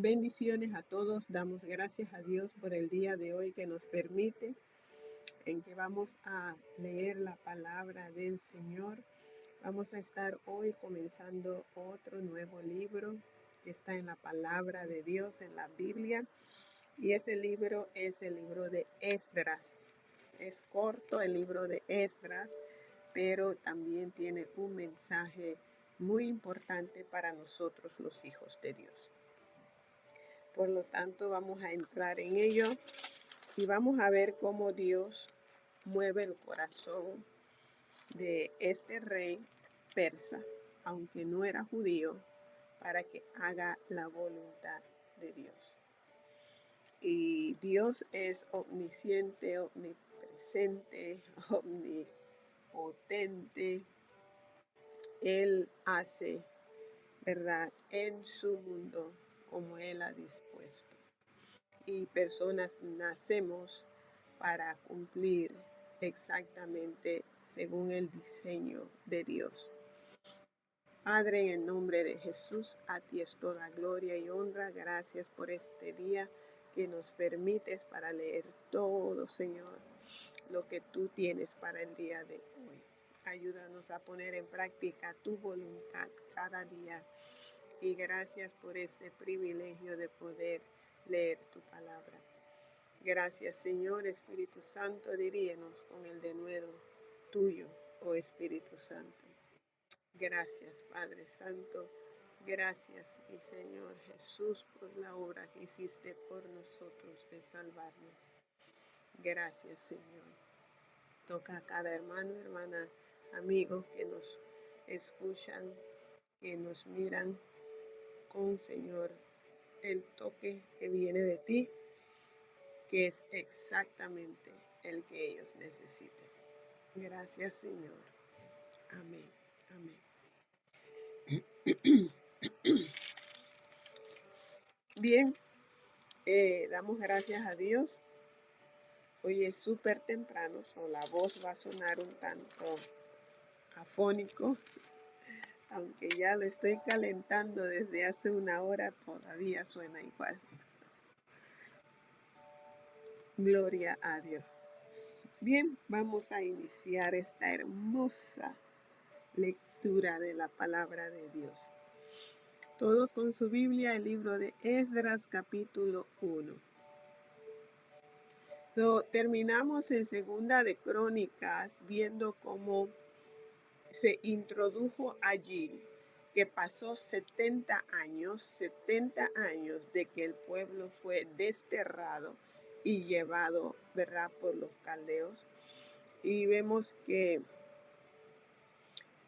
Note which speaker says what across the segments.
Speaker 1: Bendiciones a todos. Damos gracias a Dios por el día de hoy que nos permite, en que vamos a leer la palabra del Señor. Vamos a estar hoy comenzando otro nuevo libro que está en la palabra de Dios, en la Biblia. Y ese libro es el libro de Esdras. Es corto el libro de Esdras, pero también tiene un mensaje muy importante para nosotros los hijos de Dios. Por lo tanto, vamos a entrar en ello y vamos a ver cómo Dios mueve el corazón de este rey persa, aunque no era judío, para que haga la voluntad de Dios. Y Dios es omnisciente, omnipresente, omnipotente. Él hace, ¿verdad?, en su mundo como Él ha dispuesto. Y personas nacemos para cumplir exactamente según el diseño de Dios. Padre, en el nombre de Jesús, a ti es toda gloria y honra. Gracias por este día que nos permites para leer todo, Señor, lo que tú tienes para el día de hoy. Ayúdanos a poner en práctica tu voluntad cada día. Y gracias por este privilegio de poder leer tu palabra. Gracias, Señor Espíritu Santo, dirígenos con el denuedo tuyo, oh Espíritu Santo. Gracias, Padre Santo. Gracias, mi Señor Jesús, por la obra que hiciste por nosotros de salvarnos. Gracias, Señor. Toca a cada hermano, hermana, amigo que nos escuchan, que nos miran con, Señor, el toque que viene de ti, que es exactamente el que ellos necesiten. Gracias, Señor. Amén. Amén. Bien, damos gracias a Dios. Hoy es súper temprano, la voz va a sonar un tanto afónico, aunque ya lo estoy calentando desde hace una hora, todavía suena igual. Gloria a Dios. Bien, vamos a iniciar esta hermosa lectura de la palabra de Dios. Todos con su Biblia, el libro de Esdras, capítulo 1. Terminamos en Segunda de Crónicas viendo cómo se introdujo allí que pasó 70 años de que el pueblo fue desterrado y llevado, ¿verdad?, por los caldeos. Y vemos que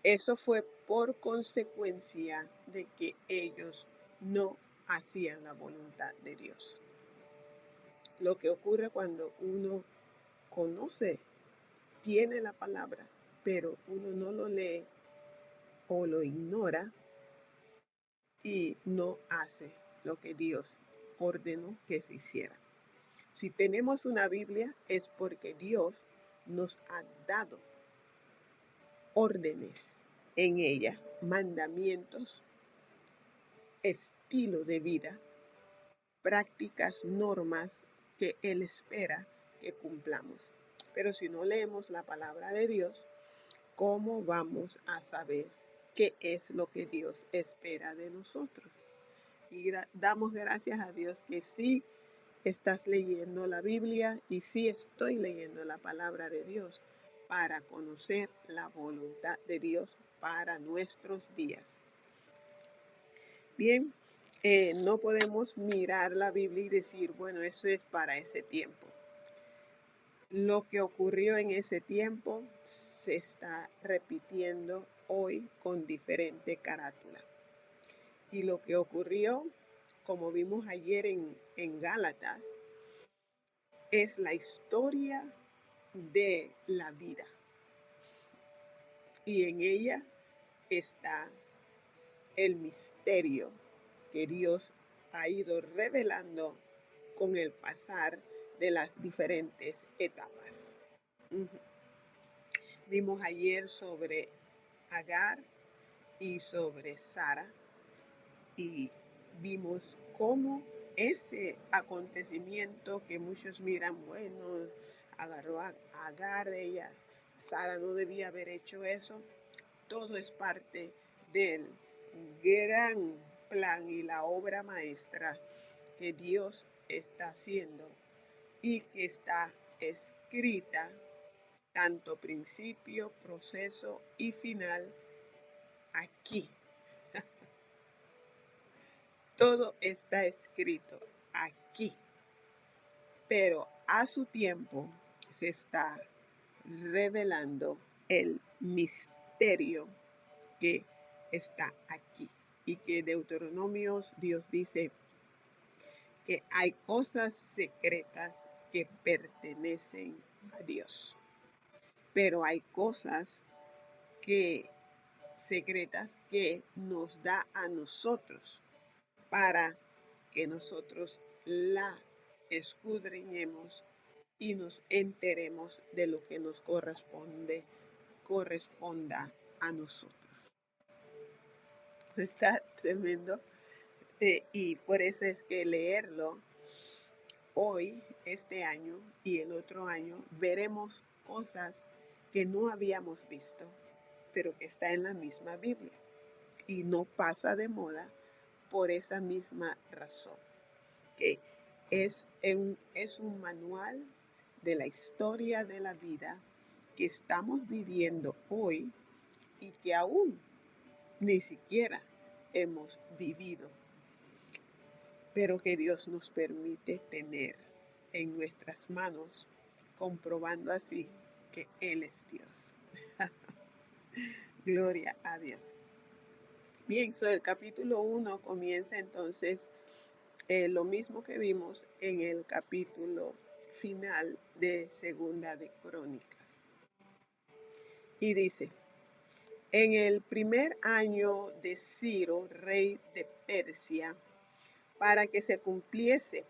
Speaker 1: eso fue por consecuencia de que ellos no hacían la voluntad de Dios. Lo que ocurre cuando uno conoce, tiene la palabra, pero uno no lo lee o lo ignora y no hace lo que Dios ordenó que se hiciera. Si tenemos una Biblia es porque Dios nos ha dado órdenes en ella, mandamientos, estilo de vida, prácticas, normas que Él espera que cumplamos. Pero si no leemos la palabra de Dios, ¿cómo vamos a saber qué es lo que Dios espera de nosotros? Y damos gracias a Dios que sí estás leyendo la Biblia y sí estoy leyendo la palabra de Dios para conocer la voluntad de Dios para nuestros días. Bien, no podemos mirar la Biblia y decir, bueno, eso es para ese tiempo. Lo que ocurrió en ese tiempo se está repitiendo hoy con diferente carátula. Y lo que ocurrió, como vimos ayer en Gálatas, es la historia de la vida. Y en ella está el misterio que Dios ha ido revelando con el pasar de las diferentes etapas. Vimos ayer sobre Agar y sobre Sara y vimos cómo ese acontecimiento que muchos miran, bueno, agarró a Agar, ella, Sara no debía haber hecho eso, todo es parte del gran plan y la obra maestra que Dios está haciendo y que está escrita, tanto principio, proceso y final, aquí. Todo está escrito aquí, pero a su tiempo se está revelando el misterio que está aquí. Y que Deuteronomios, Dios dice que hay cosas secretas que pertenecen a Dios, pero hay cosas que secretas que nos da a nosotros para que nosotros la escudriñemos y nos enteremos de lo que nos corresponda a nosotros. Está tremendo. Y por eso es que leerlo hoy, este año y el otro año, veremos cosas que no habíamos visto, pero que está en la misma Biblia y no pasa de moda por esa misma razón, que es un manual de la historia de la vida que estamos viviendo hoy y que aún ni siquiera hemos vivido, pero que Dios nos permite tener en nuestras manos, comprobando así que Él es Dios. Gloria a Dios. Bien, el capítulo 1 comienza entonces lo mismo que vimos en el capítulo final de Segunda de Crónicas. Y dice, en el primer año de Ciro, rey de Persia, para que se cumpliese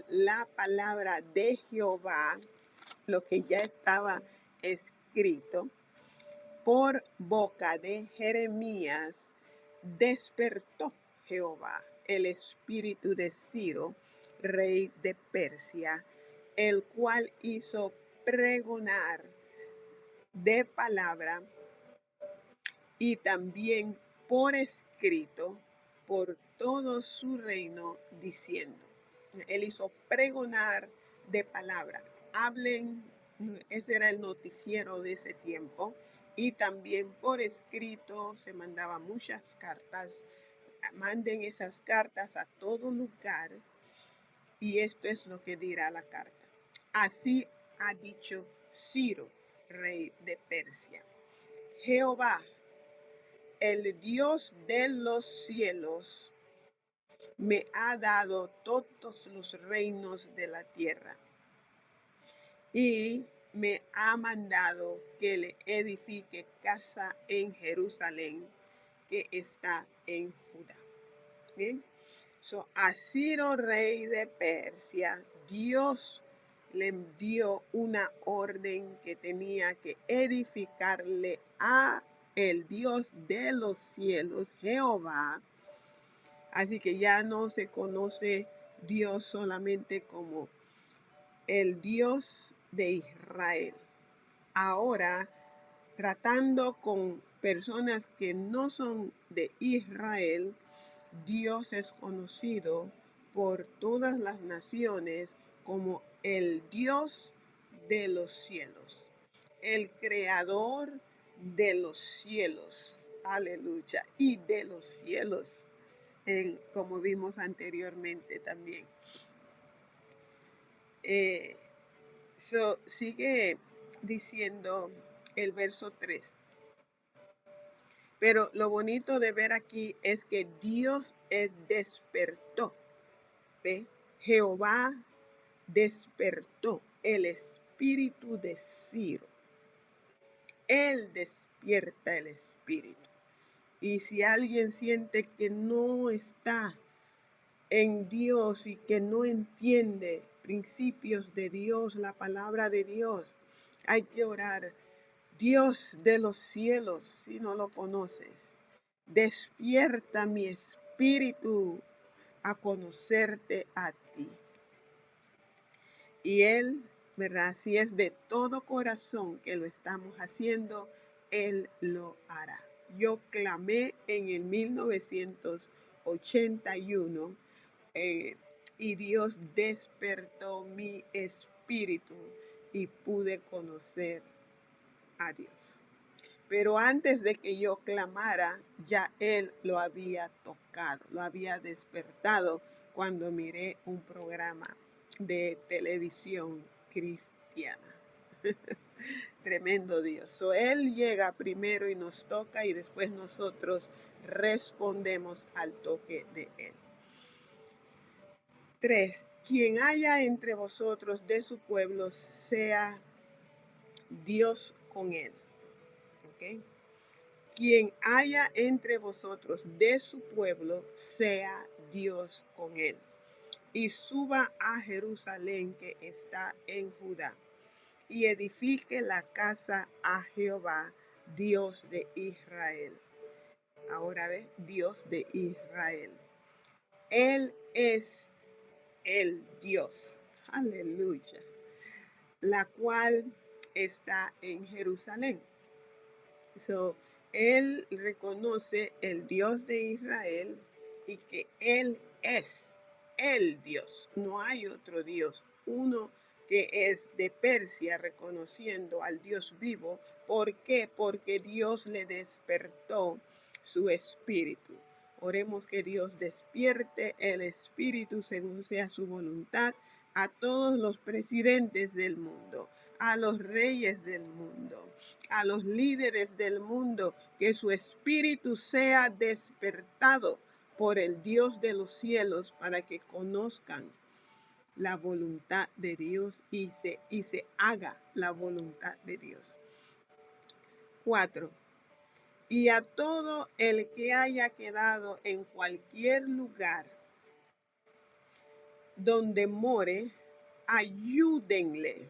Speaker 1: la palabra de Jehová, lo que ya estaba escrito, por boca de Jeremías, despertó Jehová el espíritu de Ciro, rey de Persia, el cual hizo pregonar de palabra y también por escrito por todo su reino, diciendo. Él hizo pregonar de palabra. Hablen, ese era el noticiero de ese tiempo. Y también por escrito se mandaban muchas cartas. Manden esas cartas a todo lugar. Y esto es lo que dirá la carta. Así ha dicho Ciro, rey de Persia. Jehová, el Dios de los cielos, me ha dado todos los reinos de la tierra y me ha mandado que le edifique casa en Jerusalén, que está en Judá. Bien, a Ciro, rey de Persia, Dios le dio una orden que tenía que edificarle a el Dios de los cielos, Jehová. Así que ya no se conoce Dios solamente como el Dios de Israel. Ahora, tratando con personas que no son de Israel, Dios es conocido por todas las naciones como el Dios de los cielos, el creador de los cielos, aleluya, y de los cielos, como vimos anteriormente también. Sigue diciendo el verso 3. Pero lo bonito de ver aquí es que Dios despertó. ¿Ve? Jehová despertó el espíritu de Ciro. Él despierta el espíritu. Y si alguien siente que no está en Dios y que no entiende principios de Dios, la palabra de Dios, hay que orar. Dios de los cielos, si no lo conoces, despierta mi espíritu a conocerte a ti. Y Él, ¿verdad? Si es de todo corazón que lo estamos haciendo, Él lo hará. Yo clamé en el 1981 y Dios despertó mi espíritu y pude conocer a Dios. Pero antes de que yo clamara, ya Él lo había tocado, lo había despertado cuando miré un programa de televisión cristiana. Tremendo Dios. So, Él llega primero y nos toca y después nosotros respondemos al toque de Él. 3. Quien haya entre vosotros de su pueblo, sea Dios con él. ¿Okay? Quien haya entre vosotros de su pueblo, sea Dios con él. Y suba a Jerusalén que está en Judá, y edifique la casa a Jehová, Dios de Israel. Ahora ves, Dios de Israel. Él es el Dios. Aleluya. La cual está en Jerusalén. So, él reconoce el Dios de Israel y que Él es el Dios. No hay otro Dios. Uno que es de Persia reconociendo al Dios vivo. ¿Por qué? Porque Dios le despertó su espíritu. Oremos que Dios despierte el espíritu según sea su voluntad a todos los presidentes del mundo, a los reyes del mundo, a los líderes del mundo, que su espíritu sea despertado por el Dios de los cielos para que conozcan la voluntad de Dios y se haga la voluntad de Dios. 4. Y a todo el que haya quedado en cualquier lugar donde more, ayúdenle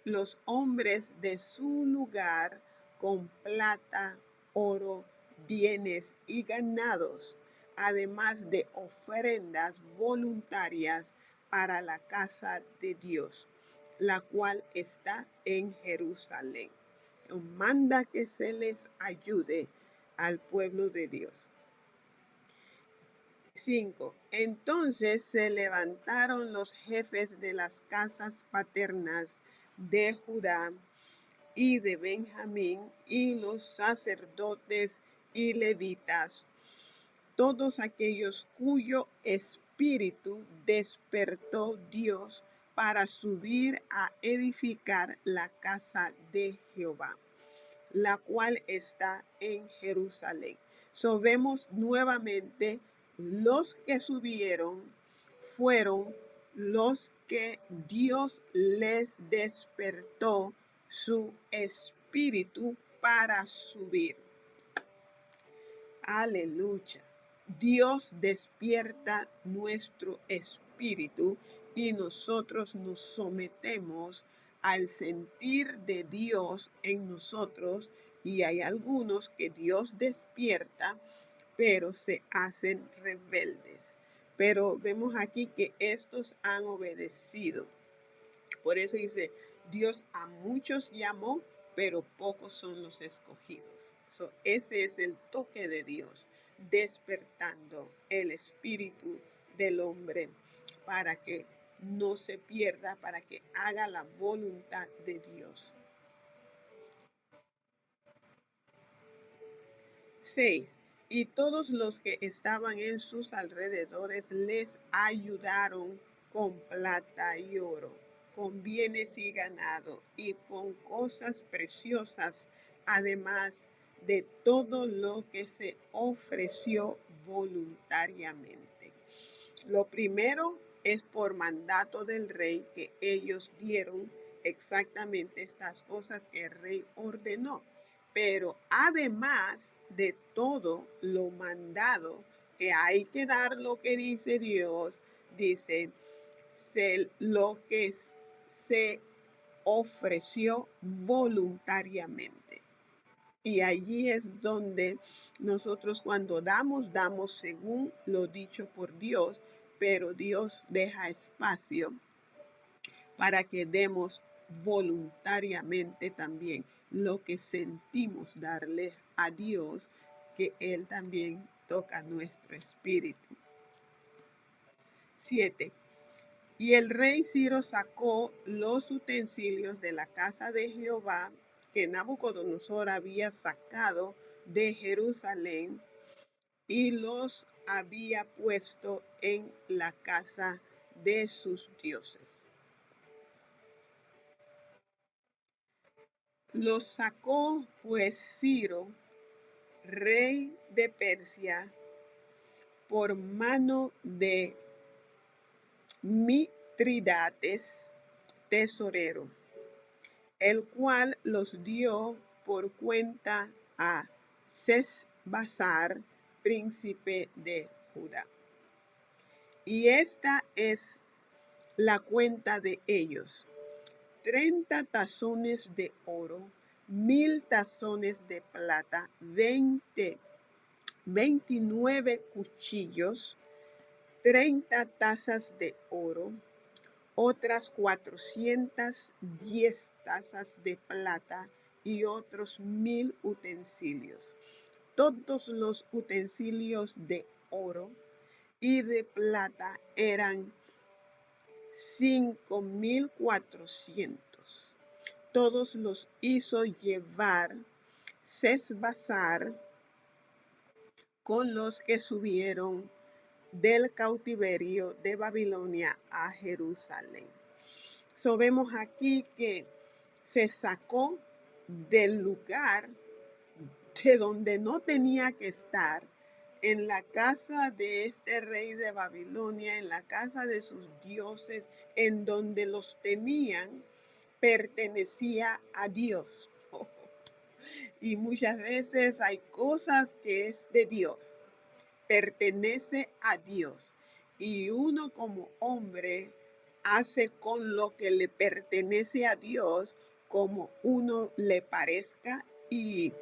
Speaker 1: los hombres de su lugar con plata, oro, bienes y ganados, además de ofrendas voluntarias para la casa de Dios, la cual está en Jerusalén. Manda que se les ayude al pueblo de Dios. 5. Entonces se levantaron los jefes de las casas paternas de Judá y de Benjamín y los sacerdotes y levitas, todos aquellos cuyo espíritu despertó Dios para subir a edificar la casa de Jehová, la cual está en Jerusalén. So vemos nuevamente los que subieron fueron los que Dios les despertó su espíritu para subir. Aleluya. Dios despierta nuestro espíritu y nosotros nos sometemos al sentir de Dios en nosotros, y hay algunos que Dios despierta, pero se hacen rebeldes. Pero vemos aquí que estos han obedecido. Por eso dice, Dios a muchos llamó, pero pocos son los escogidos. So, ese es el toque de Dios, despertando el espíritu del hombre para que no se pierda, para que haga la voluntad de Dios. 6. Y todos los que estaban en sus alrededores les ayudaron con plata y oro, con bienes y ganado, y con cosas preciosas, además de todo lo que se ofreció voluntariamente. Lo primero es por mandato del rey, que ellos dieron exactamente estas cosas que el rey ordenó. Pero además de todo lo mandado, que hay que dar lo que dice Dios, dice, lo que se ofreció voluntariamente. Y allí es donde nosotros cuando damos según lo dicho por Dios, pero Dios deja espacio para que demos voluntariamente también lo que sentimos darle a Dios, que Él también toca nuestro espíritu. 7. Y el rey Ciro sacó los utensilios de la casa de Jehová que Nabucodonosor había sacado de Jerusalén y los había puesto en la casa de sus dioses. Los sacó pues Ciro, rey de Persia, por mano de Mitridates, tesorero, el cual los dio por cuenta a Sesbazar, príncipe de Judá. Y esta es la cuenta de ellos: 30 tazones de oro, 1000 tazones de plata, 29 cuchillos, 30 tazas de oro, otras 410 tazas de plata y otros 1000 utensilios. Todos los utensilios de oro y de plata eran 5400. Todos los hizo llevar Sesbazar con los que subieron del cautiverio de Babilonia a Jerusalén. So vemos aquí que se sacó del lugar de donde no tenía que estar, en la casa de este rey de Babilonia, en la casa de sus dioses, en donde los tenían, pertenecía a Dios. Y muchas veces hay cosas que es de Dios, pertenece a Dios. Y uno como hombre hace con lo que le pertenece a Dios como uno le parezca, y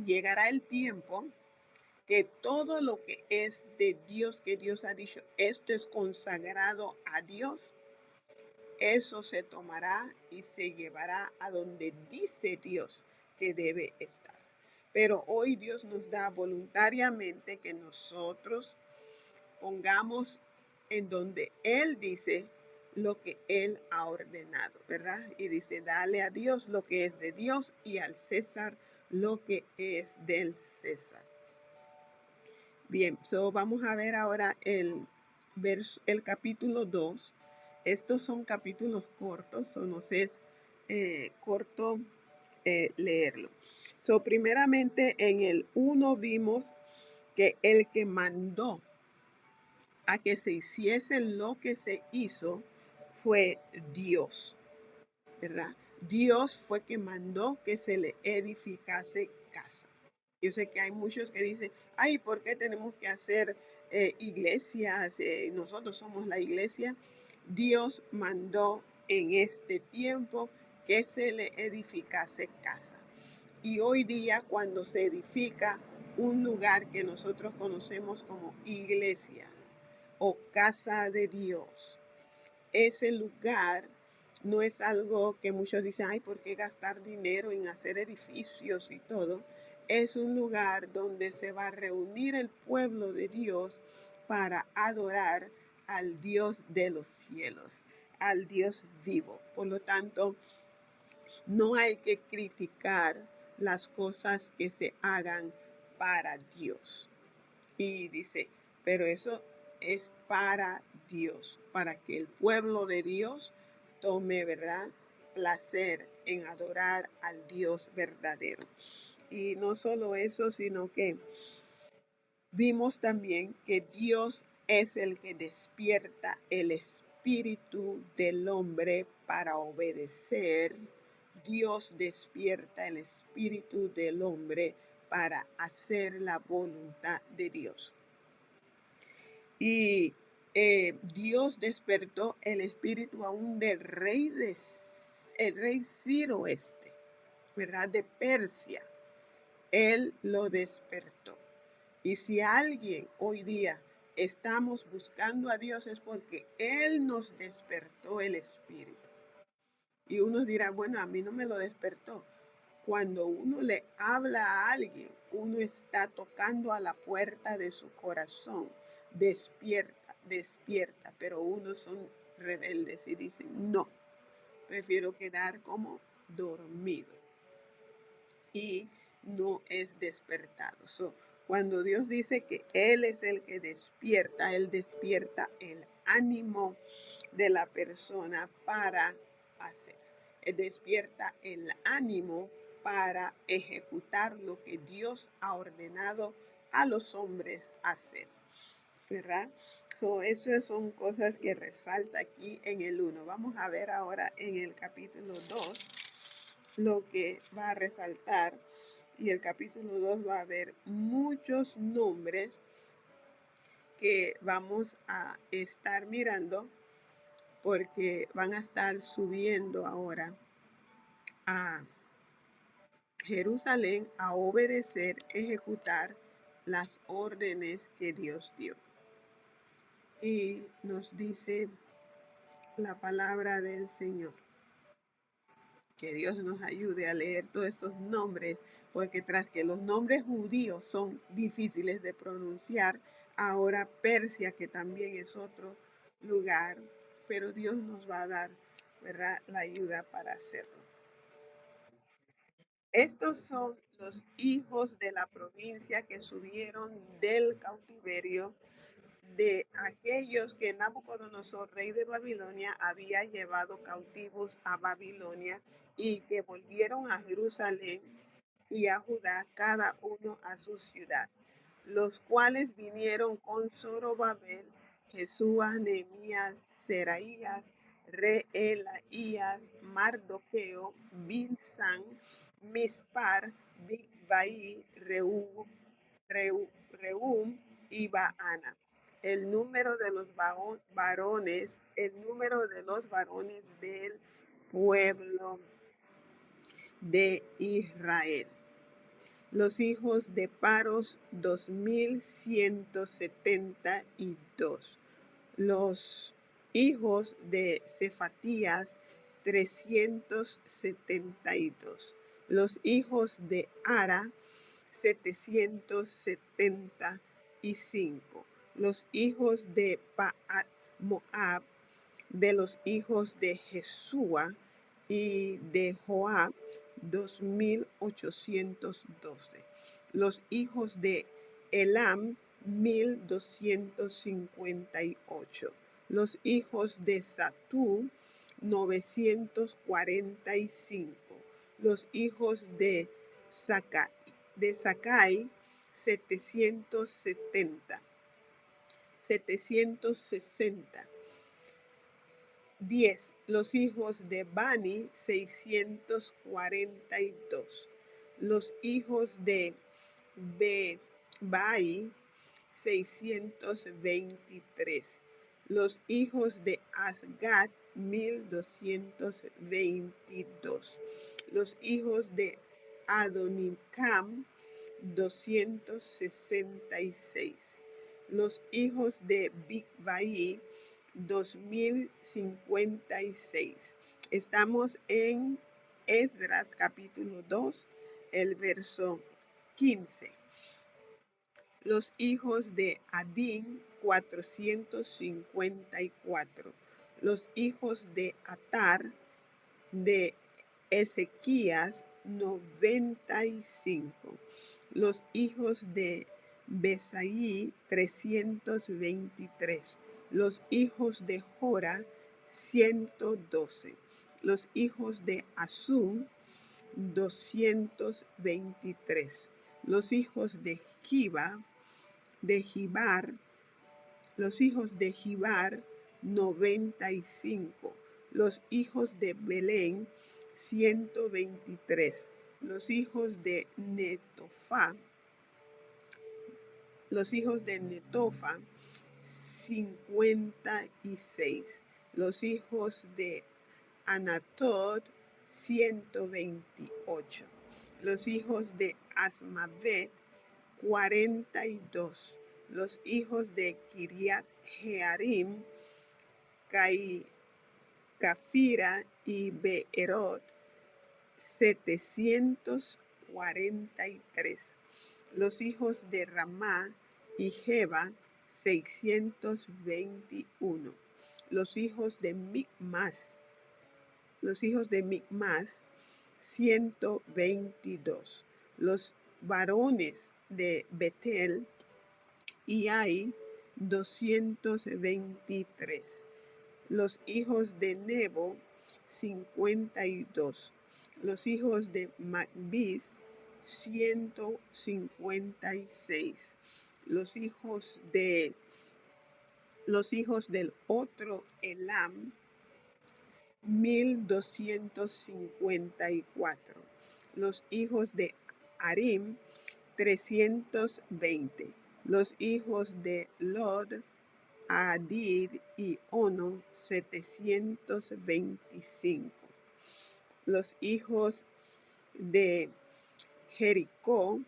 Speaker 1: llegará el tiempo que todo lo que es de Dios, que Dios ha dicho, esto es consagrado a Dios, eso se tomará y se llevará a donde dice Dios que debe estar. Pero hoy Dios nos da voluntariamente que nosotros pongamos en donde Él dice lo que Él ha ordenado, ¿verdad? Y dice, dale a Dios lo que es de Dios y al César lo que es del César. Bien, vamos a ver ahora el capítulo 2. Estos son capítulos cortos, o nos es corto leerlo. Primeramente en el 1 vimos que el que mandó a que se hiciese lo que se hizo fue Dios, ¿verdad? Dios fue que mandó que se le edificase casa. Yo sé que hay muchos que dicen, ay, ¿por qué tenemos que hacer iglesias? Nosotros somos la iglesia. Dios mandó en este tiempo que se le edificase casa. Y hoy día, cuando se edifica un lugar que nosotros conocemos como iglesia o casa de Dios, ese lugar no es algo que muchos dicen, ay, ¿por qué gastar dinero en hacer edificios y todo? Es un lugar donde se va a reunir el pueblo de Dios para adorar al Dios de los cielos, al Dios vivo. Por lo tanto, no hay que criticar las cosas que se hagan para Dios. Y dice, pero eso es para Dios, para que el pueblo de Dios tome, ¿verdad?, placer en adorar al Dios verdadero. Y no solo eso, sino que vimos también que Dios es el que despierta el espíritu del hombre para obedecer. Dios despierta el espíritu del hombre para hacer la voluntad de Dios. Y Dios despertó el espíritu aún del rey el rey Ciro ¿verdad?, de Persia. Él lo despertó. Y si alguien hoy día estamos buscando a Dios es porque Él nos despertó el espíritu. Y uno dirá, bueno, a mí no me lo despertó. Cuando uno le habla a alguien, uno está tocando a la puerta de su corazón. Despierta, despierta. Pero unos son rebeldes y dicen, no, prefiero quedar como dormido. Y no es despertado. Cuando Dios dice que Él es el que despierta, Él despierta el ánimo de la persona para hacer. Él despierta el ánimo para ejecutar lo que Dios ha ordenado a los hombres hacer, ¿verdad? Esas son cosas que resalta aquí en el 1. Vamos a ver ahora en el capítulo 2 lo que va a resaltar. Y el capítulo 2 va a haber muchos nombres que vamos a estar mirando porque van a estar subiendo ahora a Jerusalén a obedecer, ejecutar las órdenes que Dios dio. Y nos dice la palabra del Señor. Que Dios nos ayude a leer todos esos nombres, porque tras que los nombres judíos son difíciles de pronunciar, ahora Persia, que también es otro lugar, pero Dios nos va a dar, ¿verdad?, la ayuda para hacerlo. Estos son los hijos de la provincia que subieron del cautiverio de aquellos que Nabucodonosor, rey de Babilonia, había llevado cautivos a Babilonia y que volvieron a Jerusalén y a Judá, cada uno a su ciudad, los cuales vinieron con Zorobabel, Jesúa, Nehemías, Seraías, Reelaías, Mardoqueo, Bilsán, Mispar, Bigvai, Rehum y Baana. El número de los varones, del pueblo de Israel. Los hijos de Paros, 2172. Los hijos de Cefatías, 372. Los hijos de Ara, 775. Los hijos de Paat Moab, de los hijos de Jesúa y de Joab, 2812. Los hijos de Elam, 1258. Los hijos de Satú, 945. Los hijos de Sakai, 760. 10. Los hijos de Bani, 642. Los hijos de Bebai, 623. Los hijos de Asgad, 1222. Los hijos de Adonicam, 266. Los hijos de Bigvai, 2056. Estamos en Esdras capítulo 2, el verso 15. Los hijos de Adín, 454. Los hijos de Atar, de Ezequías, 95. Los hijos de Besaí, 323. Los hijos de Jora, 112. Los hijos de Asum, 223. Los hijos de Gibar, los hijos de Gibar, 95. Los hijos de Belén, 123. Los hijos de Netofa, 56. Los hijos de Anatot, 128. Los hijos de Asmavet, 42. Los hijos de Kiriat Jearim, Cafira y Beerot, 743. Los hijos de Ramá y Jeba, 621. Los hijos de Micmas, 122. Los varones de Betel y Ai, 223. Los hijos de Nebo, 52. Los hijos de Magbis, 156. Los hijos del otro Elam, 1254. Los hijos de Arim, 320. Los hijos de Lod, Adid y Ono, 725. Los hijos de Jericó,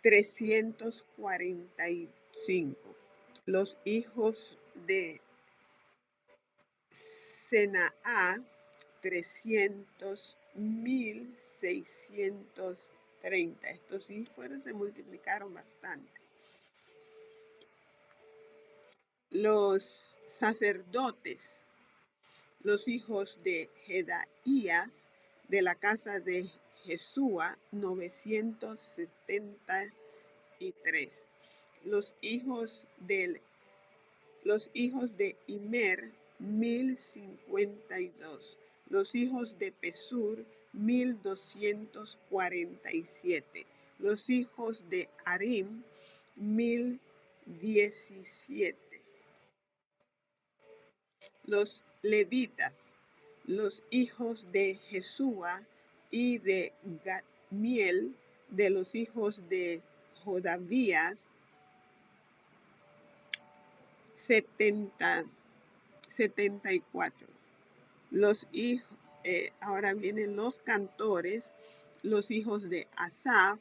Speaker 1: 345. Los hijos de Senaa, 300, 1630. Estos sí se multiplicaron bastante. Los sacerdotes, los hijos de Jedaías, de la casa de Jesúa, 973. Los hijos de Imer, 1052. Los hijos de Pesur, 1247. Los hijos de Arim, 1017. Los levitas, los hijos de Jesúa y de Gadmiel, de los hijos de Jodavías, 74. Los hijos, ahora vienen los cantores, los hijos de Asaf,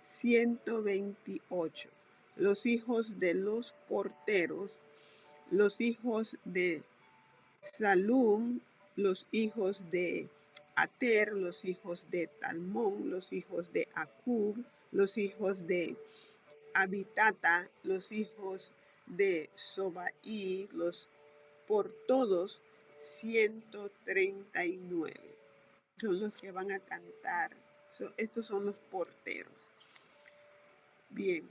Speaker 1: 128. Los hijos de los porteros, los hijos de Salum, los hijos de Ater, los hijos de Talmón, los hijos de Acub, los hijos de Abitata, los hijos de Sobaí, por todos 139. Son los que van a cantar. Estos son los porteros. Bien.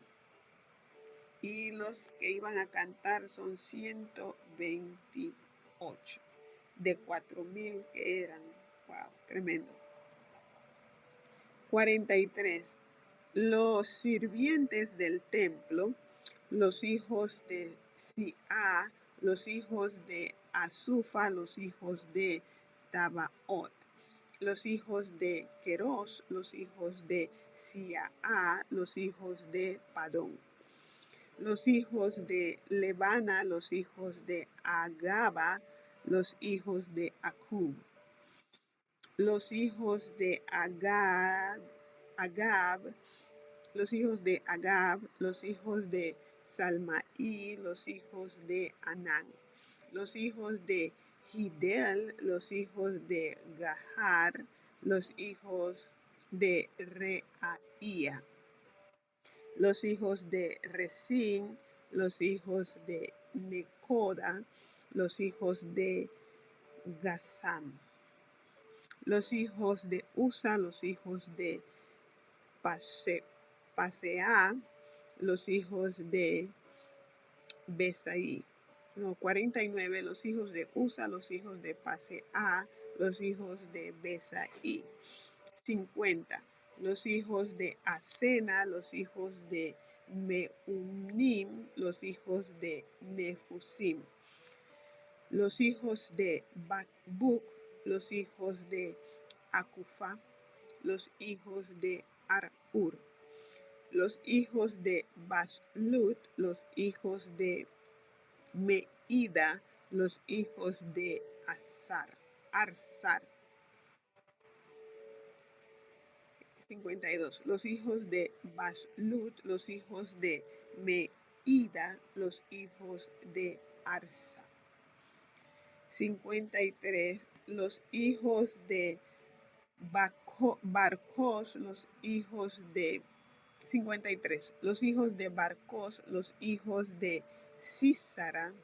Speaker 1: Y los que iban a cantar son 128. De 4,000 que eran. Wow, tremendo. 43. Los sirvientes del templo, los hijos de Sia, los hijos de Azufa, los hijos de Tabaot, los hijos de Queros, los hijos de Siaa, los hijos de Padón, los hijos de Lebana, los hijos de Agaba, los hijos de Acub, los hijos de Agab, los hijos de Agab, los hijos de Salmaí, los hijos de Anán, los hijos de Gidel, los hijos de Gahar, los hijos de Reaía, los hijos de Resín, los hijos de Necoda, los hijos de Gazam, los hijos de Usa, los hijos de Paseá, los hijos de Besaí. 49, los hijos de Usa, los hijos de Paseá, los hijos de Besaí. 50, los hijos de Asena, los hijos de Meunim, los hijos de Nefusim, los hijos de Bakbuk, los hijos de Akufa, los hijos de Arur, los hijos de Baslut, los hijos de Meida, los hijos de Arsar. 52. Los hijos de Baslut, los hijos de Meida, los hijos de Arsa. 53. Los hijos de Barcos, los hijos de 53. Los hijos de Barcos, los hijos de Císara,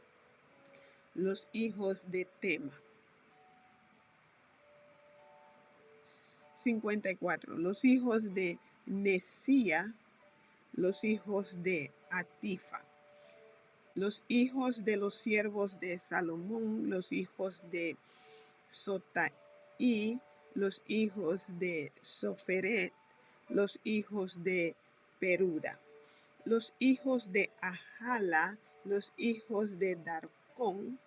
Speaker 1: los hijos de Tema. 54. Los hijos de Nesía, los hijos de Atifa. Los hijos de los siervos de Salomón, los hijos de Sotai, los hijos de Soferet, los hijos de Peruda. Los hijos de Ahala, los hijos de Darcón,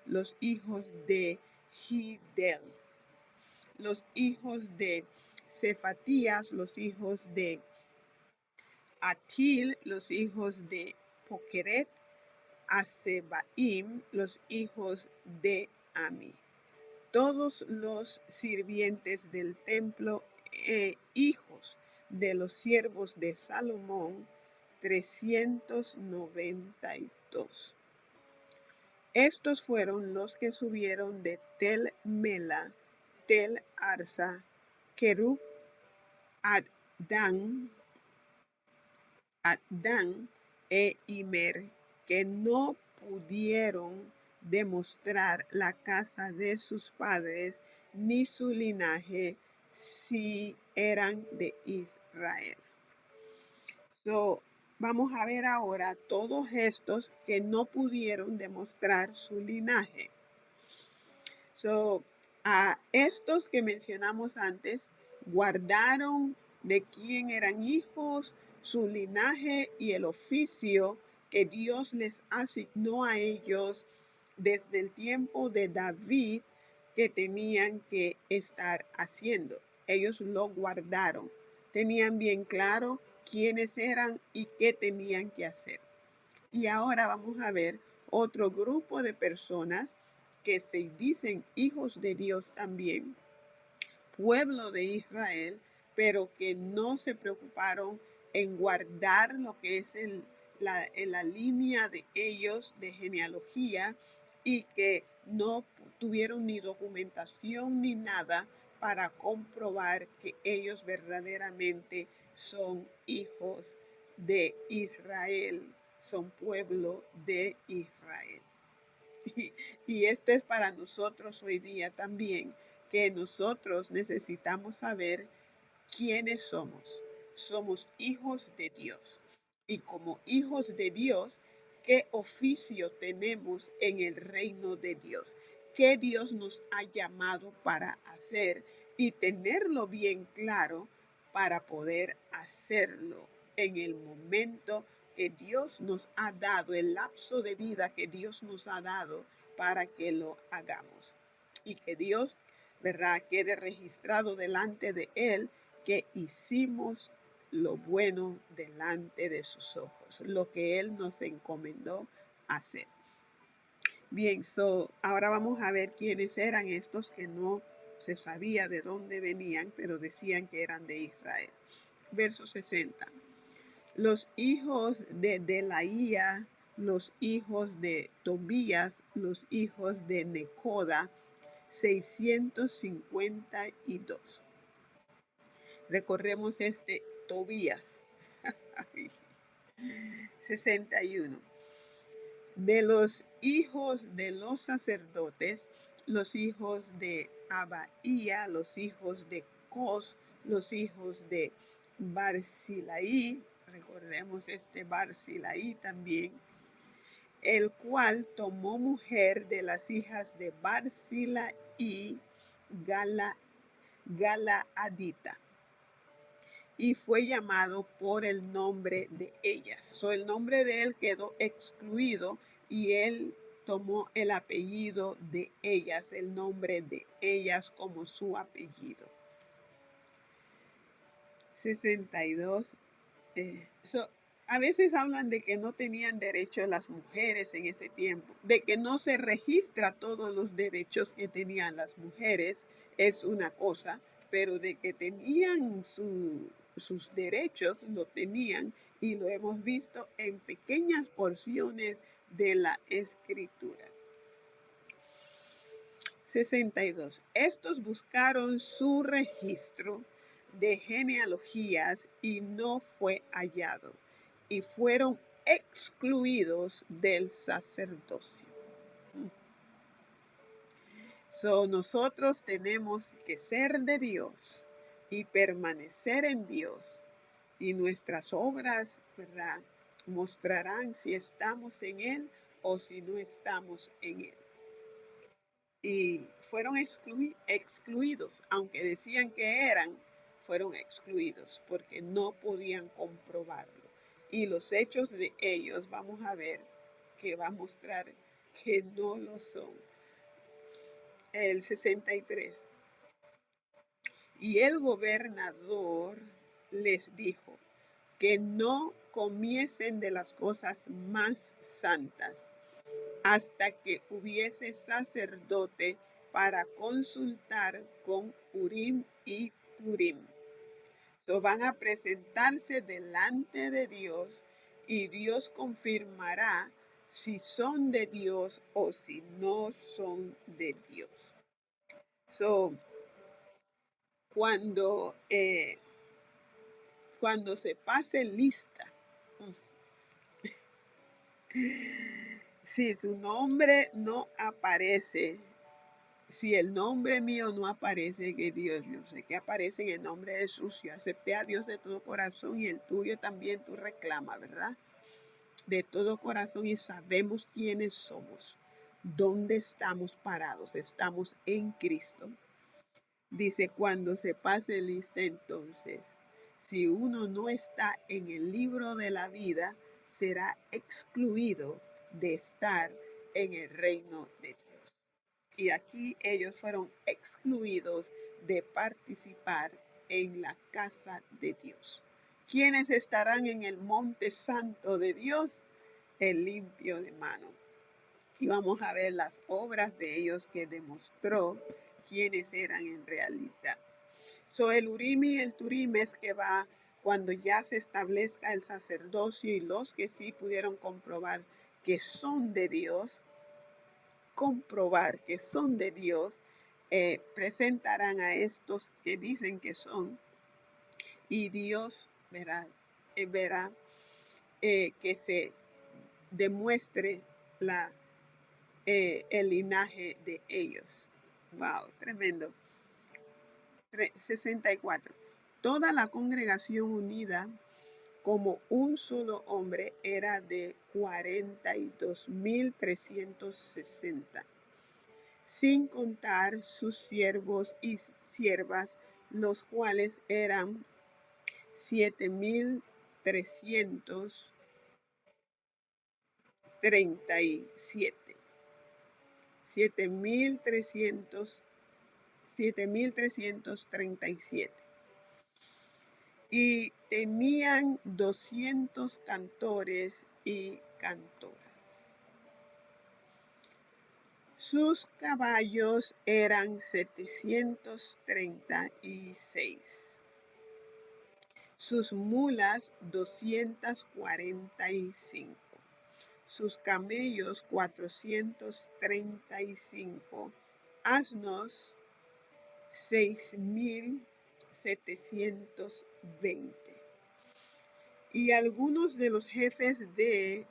Speaker 1: los hijos de Gidel. Los hijos de Cefatías, los hijos de Atil, los hijos de Poqueret, Asebaim, los hijos de Ami. Todos los sirvientes del templo e hijos de los siervos de Salomón, 392. Estos fueron los que subieron de Tel Mela, Tel Arsa, Kerub, Adán e Imer, que no pudieron demostrar la casa de sus padres ni su linaje, si eran de Israel. Vamos a ver ahora todos estos que no pudieron demostrar su linaje. A estos que mencionamos antes, guardaron de quién eran hijos, su linaje y el oficio que Dios les asignó a ellos desde el tiempo de David, que tenían que estar haciendo. Ellos lo guardaron. Tenían bien claro quiénes eran y qué tenían que hacer. Y ahora vamos a ver otro grupo de personas que se dicen hijos de Dios también, pueblo de Israel, pero que no se preocuparon en guardar lo que es la línea de ellos de genealogía, y que no tuvieron ni documentación ni nada para comprobar que ellos verdaderamente son hijos de Israel, son pueblo de Israel. Y este es para nosotros hoy día también, que nosotros necesitamos saber quiénes somos. Somos hijos de Dios. Y como hijos de Dios, ¿qué oficio tenemos en el reino de Dios? ¿Qué Dios nos ha llamado para hacer? Y tenerlo bien claro para poder hacerlo en el momento que Dios nos ha dado, el lapso de vida que Dios nos ha dado para que lo hagamos. Y que Dios, ¿verdad?, quede registrado delante de Él que hicimos lo bueno delante de sus ojos, lo que Él nos encomendó hacer. Bien, ahora vamos a ver quiénes eran estos que no se sabía de dónde venían, pero decían que eran de Israel. Verso 60. Los hijos de Delaía, los hijos de Tobías, los hijos de Necoda, 652. Recorremos Tobías. 61. De los hijos de los sacerdotes, los hijos de Abaía, los hijos de Cos, los hijos de Barzilai, recordemos Barzilai también, el cual tomó mujer de las hijas de Barzilai, Galaadita, y fue llamado por el nombre de ellas. El nombre de él quedó excluido y él tomó el apellido de ellas, el nombre de ellas como su apellido. 62. A veces hablan de que no tenían derecho las mujeres en ese tiempo, de que no se registra todos los derechos que tenían las mujeres, es una cosa, pero de que tenían sus derechos, lo tenían, y lo hemos visto en pequeñas porciones de la Escritura. 62. Estos buscaron su registro de genealogías y no fue hallado, y fueron excluidos del sacerdocio. Nosotros tenemos que ser de Dios y permanecer en Dios, y nuestras obras, ¿verdad?, mostrarán si estamos en Él o si no estamos en Él. Y fueron excluidos, aunque decían que eran, fueron excluidos porque no podían comprobarlo. Y los hechos de ellos, vamos a ver, que va a mostrar que no lo son. El 63. Y el gobernador les dijo que no comiesen de las cosas más santas hasta que hubiese sacerdote para consultar con Urim y Turim. Van a presentarse delante de Dios y Dios confirmará si son de Dios o si no son de Dios. Cuando se pase lista, si su nombre no aparece, si el nombre mío no aparece, que Dios, yo sé que aparece en el nombre de Jesús, yo acepté a Dios de todo corazón y el tuyo también tú reclama, ¿verdad? De todo corazón, y sabemos quiénes somos, dónde estamos parados, estamos en Cristo. Dice, cuando se pase lista, entonces, si uno no está en el libro de la vida, será excluido de estar en el reino de Dios. Y aquí ellos fueron excluidos de participar en la casa de Dios. ¿Quiénes estarán en el monte santo de Dios? El limpio de mano. Y vamos a ver las obras de ellos que demostró quiénes eran en realidad. El Urim y el Turim es que va cuando ya se establezca el sacerdocio, y los que sí pudieron comprobar que son de Dios, presentarán a estos que dicen que son, y Dios verá que se demuestre el linaje de ellos. Wow, tremendo. 64. Toda la congregación unida como un solo hombre era de 42,360, sin contar sus siervos y siervas, los cuales eran 7,337. 7,337. Y tenían 200 cantores y cantoras. Sus caballos eran 736. Sus mulas 245. Sus camellos 435. Asnos 6,720. Y algunos de los jefes de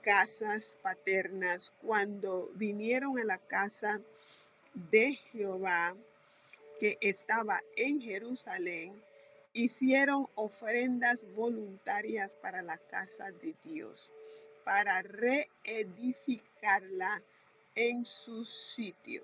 Speaker 1: casas paternas, cuando vinieron a la casa de Jehová que estaba en Jerusalén, hicieron ofrendas voluntarias para la casa de Dios, para reedificarla en su sitio.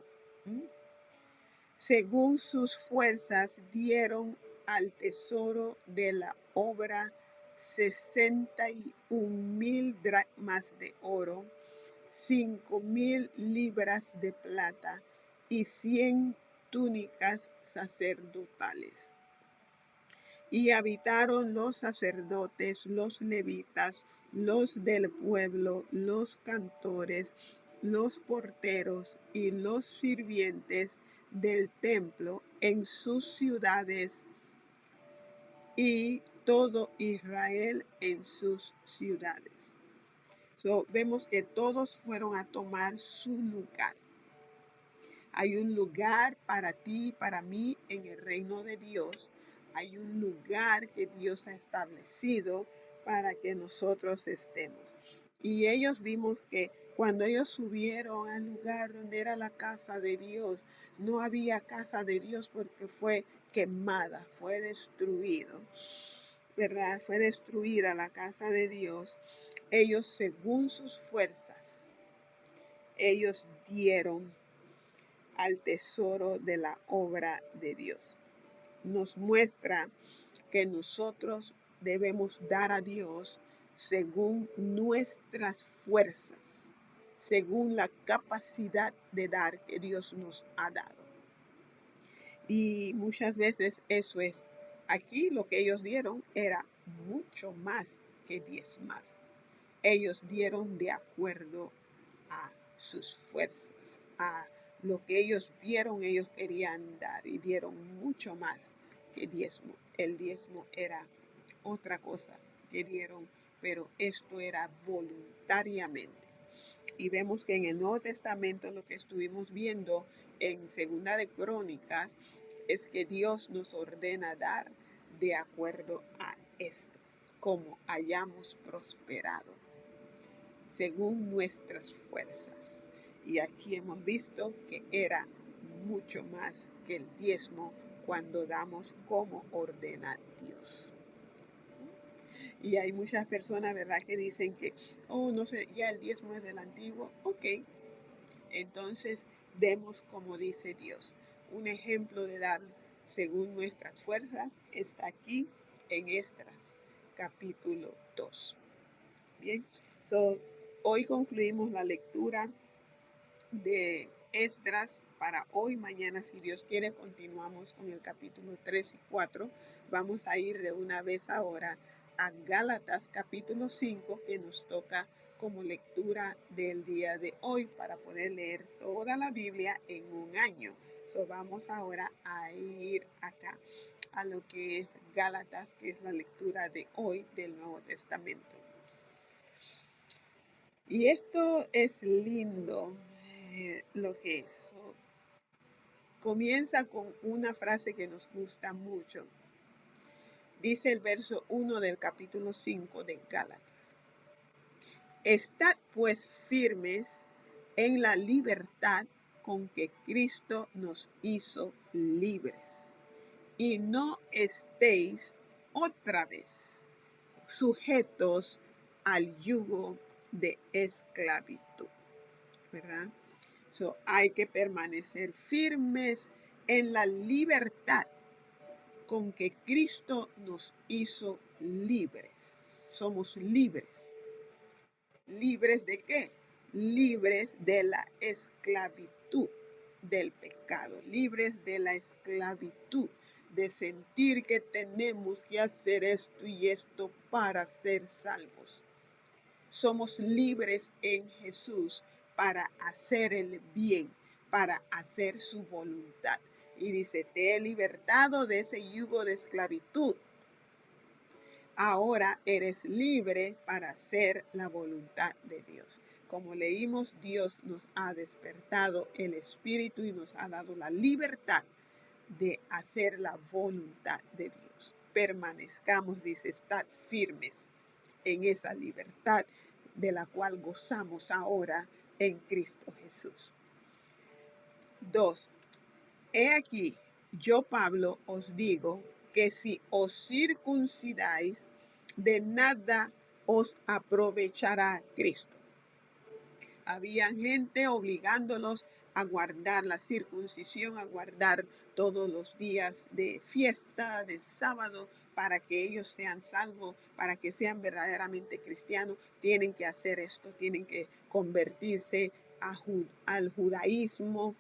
Speaker 1: Según sus fuerzas, dieron al tesoro de la obra 61,000 dracmas de oro, 5,000 libras de plata y 100 túnicas sacerdotales. Y habitaron los sacerdotes, los levitas, los del pueblo, los cantores, los porteros y los sirvientes del templo en sus ciudades y todo Israel en sus ciudades. Vemos que todos fueron a tomar su lugar. Hay un lugar para ti y para mí en el reino de Dios. Hay un lugar que Dios ha establecido para que nosotros estemos. Y ellos vimos que cuando ellos subieron al lugar donde era la casa de Dios, no había casa de Dios porque fue quemada, fue destruido, ¿verdad? Fue destruida la casa de Dios. Ellos, según sus fuerzas, ellos dieron al tesoro de la obra de Dios. Nos muestra que nosotros debemos dar a Dios según nuestras fuerzas, según la capacidad de dar que Dios nos ha dado. Y muchas veces eso es. Aquí lo que ellos dieron era mucho más que diezmar. Ellos dieron de acuerdo a sus fuerzas, a lo que ellos vieron, ellos querían dar y dieron mucho más que diezmo. El diezmo era otra cosa que dieron, pero esto era voluntariamente. Y vemos que en el Nuevo Testamento lo que estuvimos viendo en Segunda de Crónicas es que Dios nos ordena dar de acuerdo a esto, como hayamos prosperado, según nuestras fuerzas. Y aquí hemos visto que era mucho más que el diezmo cuando damos como ordena Dios. Y hay muchas personas, ¿verdad?, que dicen que, oh, no sé, ya el diezmo es del antiguo. Ok, entonces demos como dice Dios. Un ejemplo de dar según nuestras fuerzas está aquí en Esdras, capítulo 2. Bien, hoy concluimos la lectura de Esdras para hoy. Mañana, si Dios quiere, continuamos con el capítulo 3 y 4. Vamos a ir de una vez ahora a Gálatas capítulo 5, que nos toca como lectura del día de hoy para poder leer toda la Biblia en un año. Vamos ahora a ir acá a lo que es Gálatas, que es la lectura de hoy del Nuevo Testamento. Y esto es lindo, lo que es. Comienza con una frase que nos gusta mucho. Dice el verso 1 del capítulo 5 de Gálatas: Estad pues firmes en la libertad con que Cristo nos hizo libres, y no estéis otra vez sujetos al yugo de esclavitud, ¿verdad? Hay que permanecer firmes en la libertad con que Cristo nos hizo libres. Somos libres. ¿Libres de qué? Libres de la esclavitud del pecado, libres de la esclavitud de sentir que tenemos que hacer esto y esto para ser salvos. Somos libres en Jesús para hacer el bien, para hacer su voluntad. Y dice, te he libertado de ese yugo de esclavitud. Ahora eres libre para hacer la voluntad de Dios. Como leímos, Dios nos ha despertado el espíritu y nos ha dado la libertad de hacer la voluntad de Dios. Permanezcamos, dice, estad firmes en esa libertad de la cual gozamos ahora en Cristo Jesús. 2. He aquí, yo Pablo os digo que si os circuncidáis, de nada os aprovechará Cristo. Había gente obligándolos a guardar la circuncisión, a guardar todos los días de fiesta, de sábado, para que ellos sean salvos, para que sean verdaderamente cristianos. Tienen que hacer esto, tienen que convertirse al judaísmo,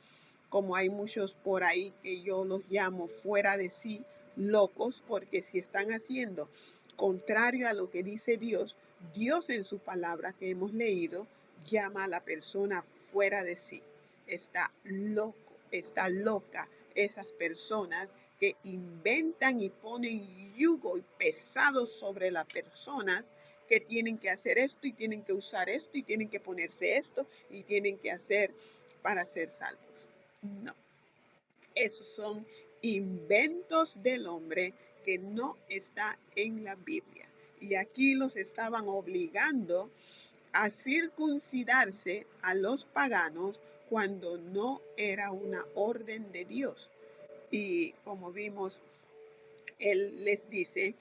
Speaker 1: como hay muchos por ahí que yo los llamo fuera de sí, locos, porque si están haciendo contrario a lo que dice Dios, Dios en su palabra que hemos leído, llama a la persona fuera de sí. Está loco, está loca, esas personas que inventan y ponen yugo y pesados sobre las personas que tienen que hacer esto y tienen que usar esto y tienen que ponerse esto y tienen que hacer para ser salvos. No, esos son inventos del hombre que no está en la Biblia. Y aquí los estaban obligando a circuncidarse a los paganos cuando no era una orden de Dios. Y como vimos, él les dice,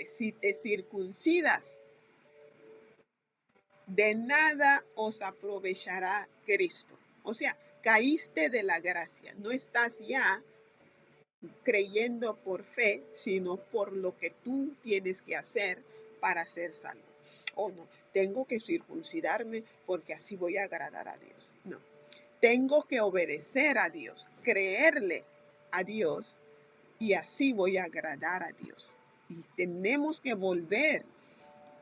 Speaker 1: si te circuncidas, de nada os aprovechará Cristo. O sea, caíste de la gracia, no estás ya creyendo por fe, sino por lo que tú tienes que hacer para ser salvo. O no, tengo que circuncidarme porque así voy a agradar a Dios. No, tengo que obedecer a Dios, creerle a Dios y así voy a agradar a Dios. Y tenemos que volver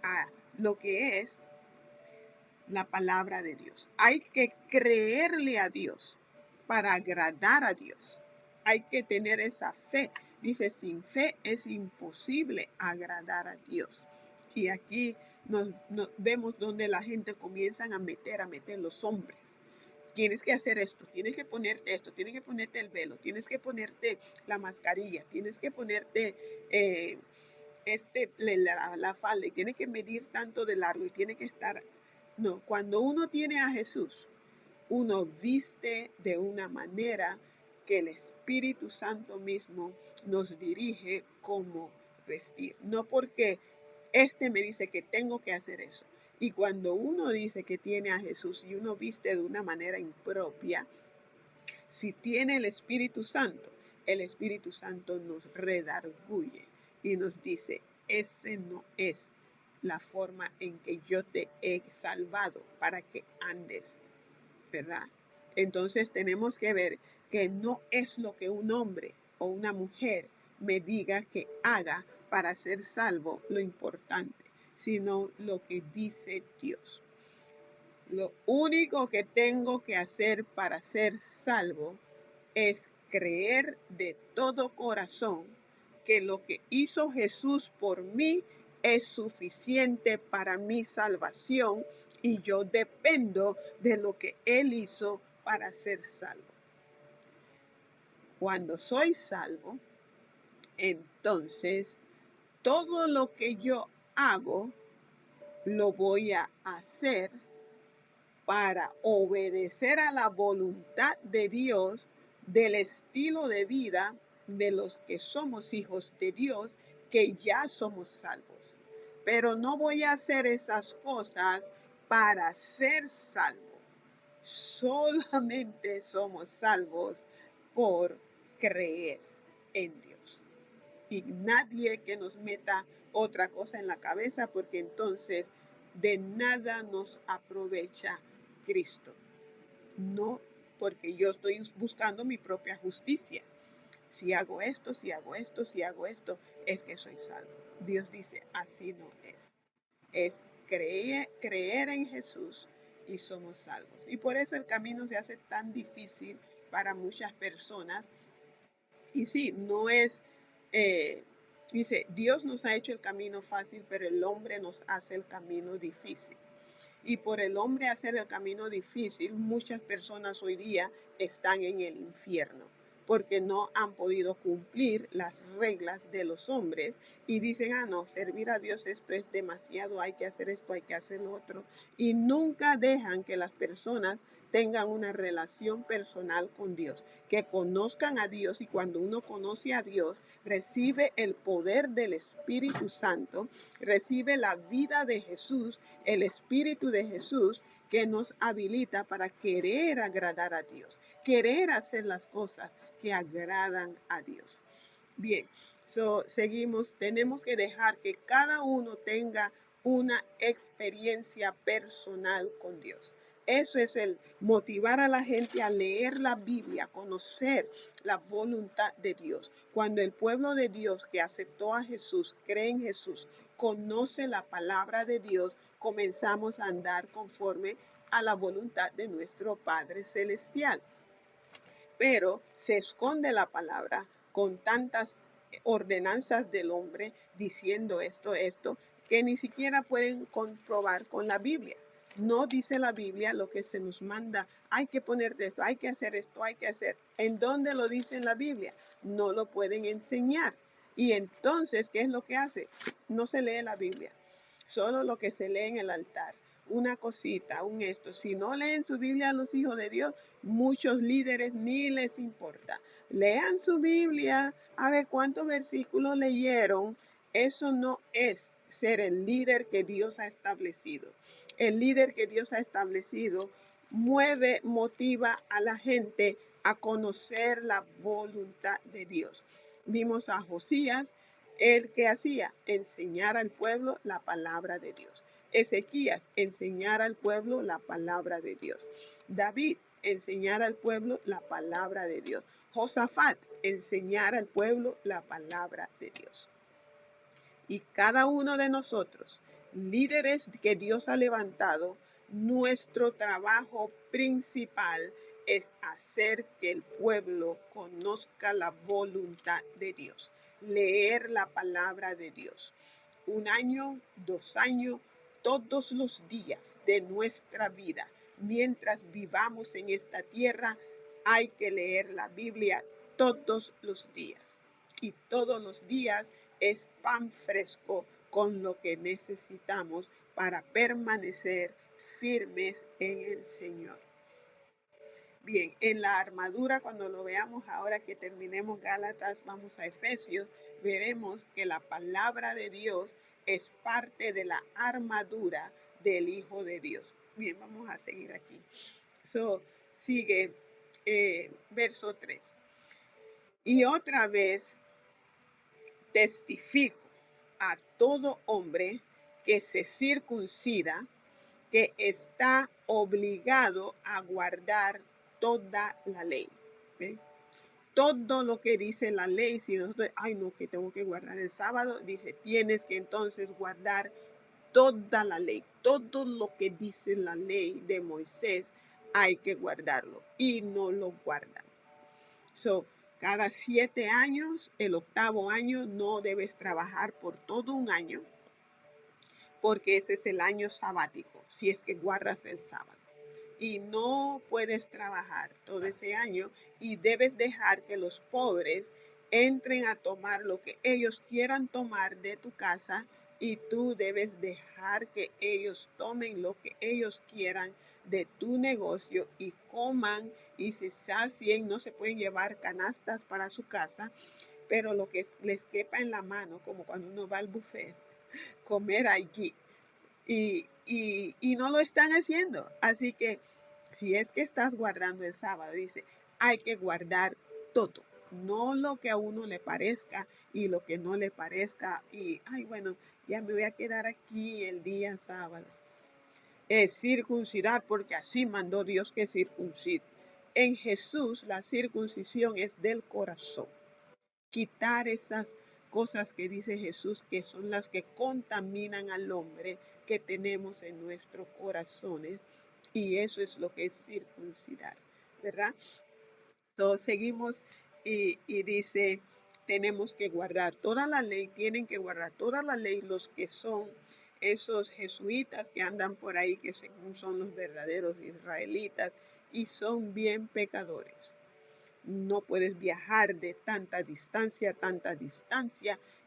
Speaker 1: a lo que es la palabra de Dios. Hay que creerle a Dios para agradar a Dios. Hay que tener esa fe. Dice, sin fe es imposible agradar a Dios. Y aquí nos vemos donde la gente comienza a meter los hombres. Tienes que hacer esto, tienes que ponerte esto, tienes que ponerte el velo, tienes que ponerte la mascarilla, tienes que ponerte la falda y tiene que medir tanto de largo y tiene que estar. No, cuando uno tiene a Jesús, uno viste de una manera que el Espíritu Santo mismo nos dirige cómo vestir. No porque me dice que tengo que hacer eso. Y cuando uno dice que tiene a Jesús y uno viste de una manera impropia, si tiene el Espíritu Santo nos redarguye y nos dice, ese no es la forma en que yo te he salvado para que andes, ¿verdad? Entonces tenemos que ver que no es lo que un hombre o una mujer me diga que haga para ser salvo lo importante, sino lo que dice Dios. Lo único que tengo que hacer para ser salvo es creer de todo corazón que lo que hizo Jesús por mí es suficiente para mi salvación y yo dependo de lo que Él hizo para ser salvo. Cuando soy salvo, entonces todo lo que yo hago lo voy a hacer para obedecer a la voluntad de Dios del estilo de vida de los que somos hijos de Dios, que ya somos salvos. Pero no voy a hacer esas cosas para ser salvo. Solamente somos salvos por creer en Dios. Y nadie que nos meta otra cosa en la cabeza, porque entonces de nada nos aprovecha Cristo. No, porque yo estoy buscando mi propia justicia. Si hago esto, si hago esto, si hago esto, es que soy salvo. Dios dice, así no es. Es creer en Jesús y somos salvos. Y por eso el camino se hace tan difícil para muchas personas. Y sí, no es, dice, Dios nos ha hecho el camino fácil, pero el hombre nos hace el camino difícil. Y por el hombre hacer el camino difícil, muchas personas hoy día están en el infierno porque no han podido cumplir las reglas de los hombres y dicen, no, servir a Dios esto es demasiado, hay que hacer esto, hay que hacer lo otro. Y nunca dejan que las personas tengan una relación personal con Dios, que conozcan a Dios, y cuando uno conoce a Dios, recibe el poder del Espíritu Santo, recibe la vida de Jesús, el Espíritu de Jesús, que nos habilita para querer agradar a Dios, querer hacer las cosas que agradan a Dios. Bien, seguimos, tenemos que dejar que cada uno tenga una experiencia personal con Dios. Eso es el motivar a la gente a leer la Biblia, conocer la voluntad de Dios. Cuando el pueblo de Dios que aceptó a Jesús, cree en Jesús, conoce la palabra de Dios, comenzamos a andar conforme a la voluntad de nuestro Padre Celestial. pero se esconde la palabra con tantas ordenanzas del hombre diciendo esto, que ni siquiera pueden comprobar con la Biblia. No dice la Biblia lo que se nos manda. Hay que poner esto, hay que hacer esto, hay que hacer. ¿En dónde lo dice en la Biblia? No lo pueden enseñar. Y entonces, ¿qué es lo que hace? No se lee la Biblia, solo lo que se lee en el altar. Una cosita, un esto. Si no leen su Biblia a los hijos de Dios, muchos líderes ni les importa. Lean su Biblia, a ver cuántos versículos leyeron. Eso no es ser el líder que Dios ha establecido. El líder que Dios ha establecido mueve, motiva a la gente a conocer la voluntad de Dios. Vimos a Josías, el que hacía enseñar al pueblo la palabra de Dios. Ezequías, enseñar al pueblo la palabra de Dios. David, enseñar al pueblo la palabra de Dios. Josafat, enseñar al pueblo la palabra de Dios. Y cada uno de nosotros, líderes que Dios ha levantado, nuestro trabajo principal es hacer que el pueblo conozca la voluntad de Dios, leer la palabra de Dios. 1 año, 2 años, todos los días de nuestra vida, mientras vivamos en esta tierra, hay que leer la Biblia todos los días. Y todos los días es pan fresco con lo que necesitamos para permanecer firmes en el Señor. Bien, en la armadura, cuando lo veamos ahora que terminemos Gálatas, vamos a Efesios, veremos que la palabra de Dios es parte de la armadura del Hijo de Dios. Bien, vamos a seguir aquí. Sigue verso 3. Y otra vez testifico a todo hombre que se circuncida que está obligado a guardar toda la ley. ¿Ve? Todo lo que dice la ley, si nosotros, ay no, que tengo que guardar el sábado, dice, tienes que entonces guardar toda la ley. Todo lo que dice la ley de Moisés hay que guardarlo y no lo guardan. Cada 7 años, el 8º año, no debes trabajar por todo un año, porque ese es el año sabático, si es que guardas el sábado. Y no puedes trabajar todo ese año y debes dejar que los pobres entren a tomar lo que ellos quieran tomar de tu casa y tú debes dejar que ellos tomen lo que ellos quieran de tu negocio y coman y se sacien. No se pueden llevar canastas para su casa, pero lo que les quepa en la mano, como cuando uno va al buffet, comer allí. Y no lo están haciendo. Así que si es que estás guardando el sábado, dice, hay que guardar todo, no lo que a uno le parezca y lo que no le parezca. Y, ay, bueno, ya me voy a quedar aquí el día sábado. Es circuncidar porque así mandó Dios que circuncide. En Jesús la circuncisión es del corazón. Quitar esas cosas que dice Jesús que son las que contaminan al hombre que tenemos en nuestros corazones, y eso es lo que es circuncidar, ¿verdad? Seguimos y dice, tenemos que guardar toda la ley, tienen que guardar toda la ley los que son esos jesuitas que andan por ahí, que según son los verdaderos israelitas y son bien pecadores. No puedes viajar de tanta distancia.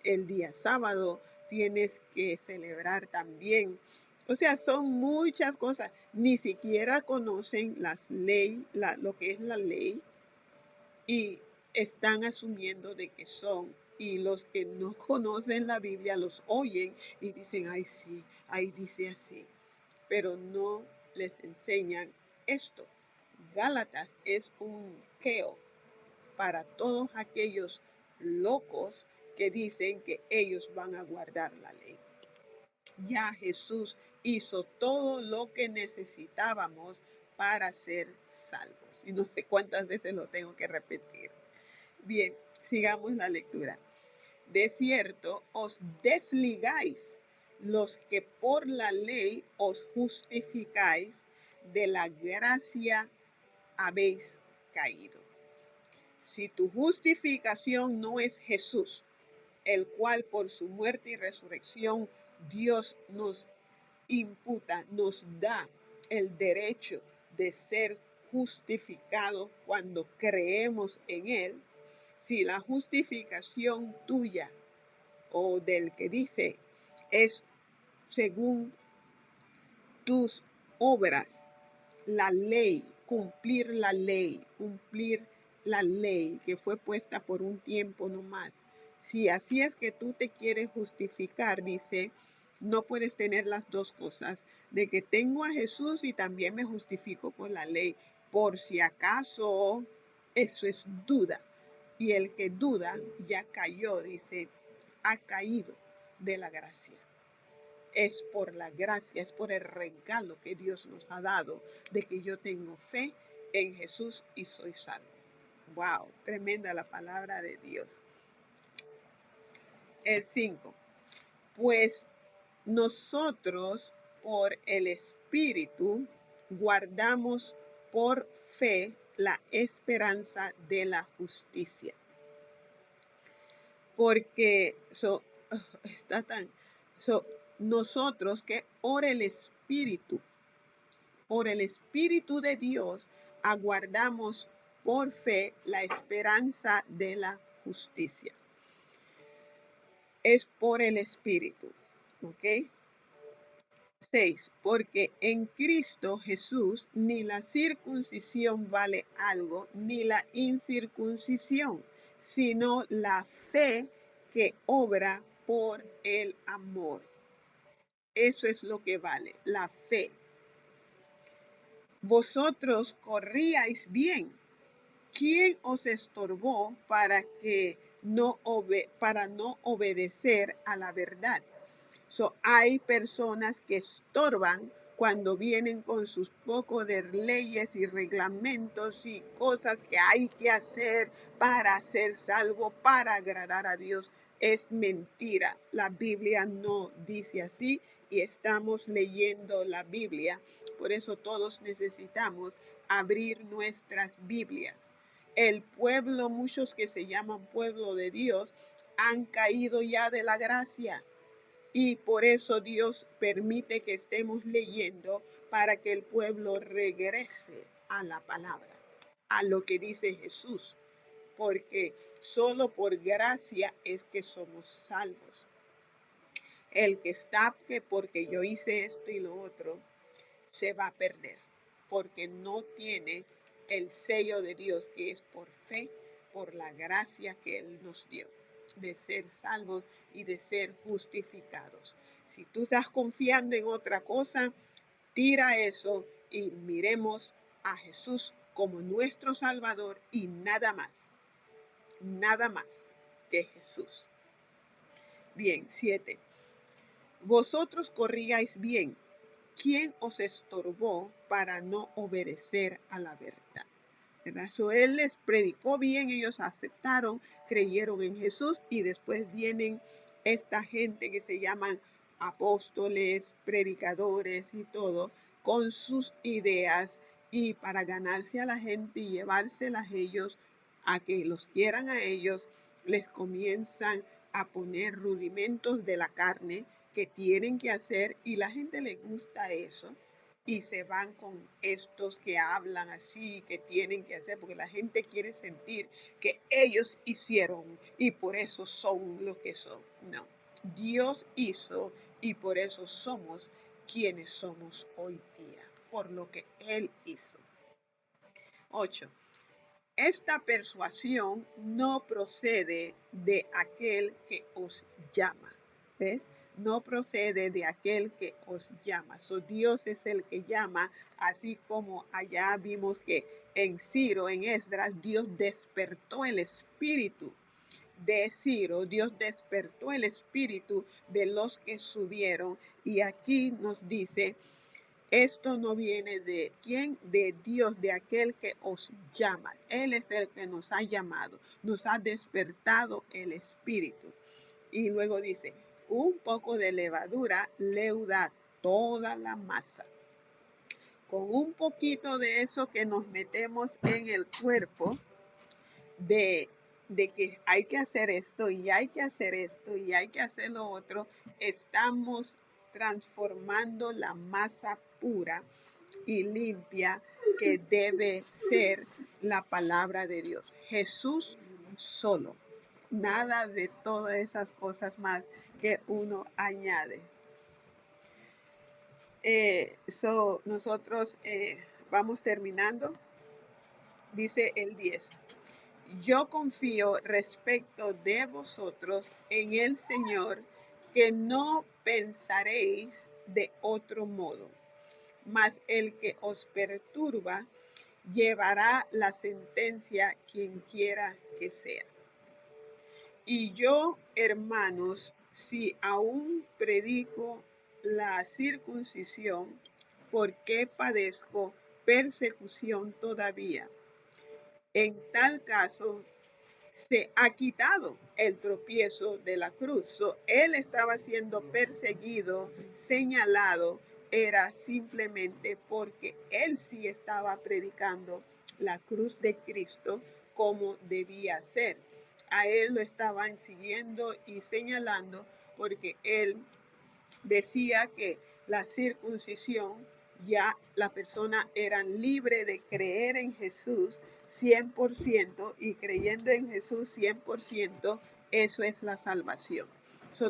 Speaker 1: El día sábado tienes que celebrar también. O sea, son muchas cosas. Ni siquiera conocen las leyes, lo que es la ley, y están asumiendo de que son. Y los que no conocen la Biblia los oyen y dicen, ay sí, ahí dice así. Pero no les enseñan esto. Gálatas es un queo para todos aquellos locos que dicen que ellos van a guardar la ley. Ya Jesús hizo todo lo que necesitábamos para ser salvos. Y no sé cuántas veces lo tengo que repetir. Bien, sigamos la lectura. De cierto, os desligáis los que por la ley os justificáis, de la gracia habéis caído. Si tu justificación no es Jesús, el cual por su muerte y resurrección Dios nos imputa, nos da el derecho de ser justificados cuando creemos en Él, si la justificación tuya o del que dice es según tus obras, la ley, cumplir la ley que fue puesta por un tiempo nomás. Si así es que tú te quieres justificar, dice, no puedes tener las dos cosas, de que tengo a Jesús y también me justifico por la ley, por si acaso eso es duda. Y el que duda ya cayó, dice, ha caído de la gracia. Es por la gracia, es por el regalo que Dios nos ha dado de que yo tengo fe en Jesús y soy salvo. Wow, tremenda la palabra de Dios. El 5. Pues nosotros por el Espíritu guardamos por fe la esperanza de la justicia. Porque está tan nosotros que por el Espíritu de Dios aguardamos por fe la esperanza de la justicia. Es por el Espíritu, ¿ok? 6. Porque en Cristo Jesús ni la circuncisión vale algo, ni la incircuncisión, sino la fe que obra por el amor. Eso es lo que vale, la fe. Vosotros corríais bien. ¿Quién os estorbó para no obedecer a la verdad? Hay personas que estorban cuando vienen con sus pocos de leyes y reglamentos y cosas que hay que hacer para ser salvo, para agradar a Dios. Es mentira. La Biblia no dice así y estamos leyendo la Biblia. Por eso todos necesitamos abrir nuestras Biblias. El pueblo, muchos que se llaman pueblo de Dios, han caído ya de la gracia. Y por eso Dios permite que estemos leyendo para que el pueblo regrese a la palabra, a lo que dice Jesús, porque solo por gracia es que somos salvos. El que está que porque yo hice esto y lo otro, se va a perder, porque no tiene el sello de Dios, que es por fe, por la gracia que Él nos dio de ser salvos y de ser justificados. Si tú estás confiando en otra cosa, tira eso y miremos a Jesús como nuestro Salvador y nada más que Jesús. Bien, 7. Vosotros corríais bien. ¿Quién os estorbó para no obedecer a la verdad? ¿Verdad? Él les predicó bien, ellos aceptaron, creyeron en Jesús y después vienen esta gente que se llaman apóstoles, predicadores y todo, con sus ideas y para ganarse a la gente y llevárselas ellos a que los quieran a ellos, les comienzan a poner rudimentos de la carne que tienen que hacer y la gente le gusta eso y se van con estos que hablan así, que tienen que hacer, porque la gente quiere sentir que ellos hicieron y por eso son lo que son. No, Dios hizo y por eso somos quienes somos hoy día, por lo que Él hizo. 8. Esta persuasión no procede de aquel que os llama. ¿Ves? No procede de aquel que os llama. Dios es el que llama, así como allá vimos que en Ciro, en Esdras, Dios despertó el espíritu de Ciro, Dios despertó el espíritu de los que subieron. Y aquí nos dice, esto no viene de quién, de Dios, de aquel que os llama. Él es el que nos ha llamado, nos ha despertado el espíritu. Y luego dice, un poco de levadura leuda toda la masa. Con un poquito de eso que nos metemos en el cuerpo, de, de que hay que hacer esto y hay que hacer esto y hay que hacer lo otro, estamos transformando la masa pura y limpia que debe ser la palabra de Dios. Jesús solo. Nada de todas esas cosas más que uno añade. Nosotros vamos terminando. Dice el 10. Yo confío respecto de vosotros en el Señor, que no pensaréis de otro modo, mas el que os perturba llevará la sentencia quien quiera que sea. Y yo, hermanos, si aún predico la circuncisión, ¿por qué padezco persecución todavía? En tal caso, se ha quitado el tropiezo de la cruz. Él estaba siendo perseguido, señalado, era simplemente porque él sí estaba predicando la cruz de Cristo como debía ser. A él lo estaban siguiendo y señalando porque él decía que la circuncisión, ya la persona era libre de creer en Jesús 100%, y creyendo en Jesús 100%, eso es la salvación.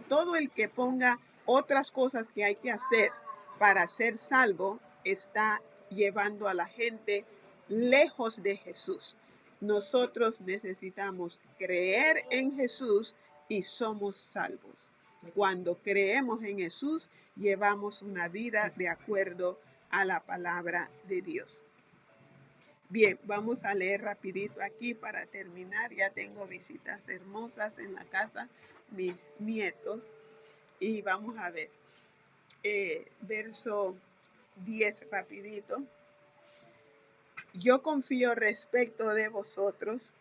Speaker 1: Todo el que ponga otras cosas que hay que hacer para ser salvo está llevando a la gente lejos de Jesús. Nosotros necesitamos creer en Jesús y somos salvos. Cuando creemos en Jesús, llevamos una vida de acuerdo a la palabra de Dios. Bien, vamos a leer rapidito aquí para terminar. Ya tengo visitas hermosas en la casa, mis nietos. Y vamos a ver. Verso 10 rapidito. Yo confío respecto de vosotros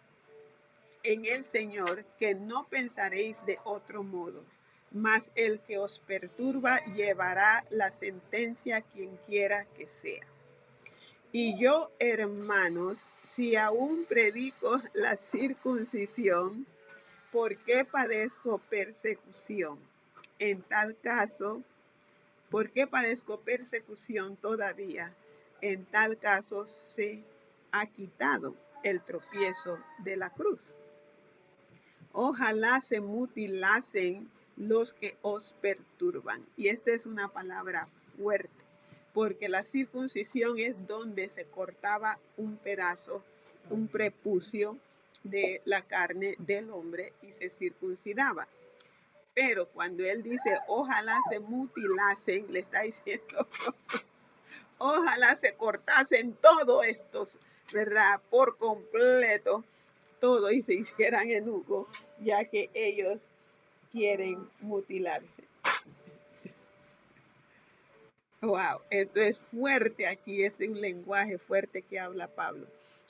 Speaker 1: en el Señor, que no pensaréis de otro modo, mas el que os perturba llevará la sentencia quien quiera que sea. Y yo, hermanos, si aún predico la circuncisión, ¿por qué padezco persecución? En tal caso, ¿por qué padezco persecución todavía? En tal caso se ha quitado el tropiezo de la cruz. Ojalá se mutilasen los que os perturban. Y esta es una palabra fuerte, porque la circuncisión es donde se cortaba un pedazo, un prepucio de la carne del hombre y se circuncidaba. Pero cuando él dice, ojalá se mutilasen, le está diciendo, ojalá se cortasen todos estos, ¿verdad? Por completo, todo, y se hicieran eunucos, ya que ellos quieren mutilarse. Wow, esto es fuerte aquí, este es un lenguaje fuerte que habla Pablo.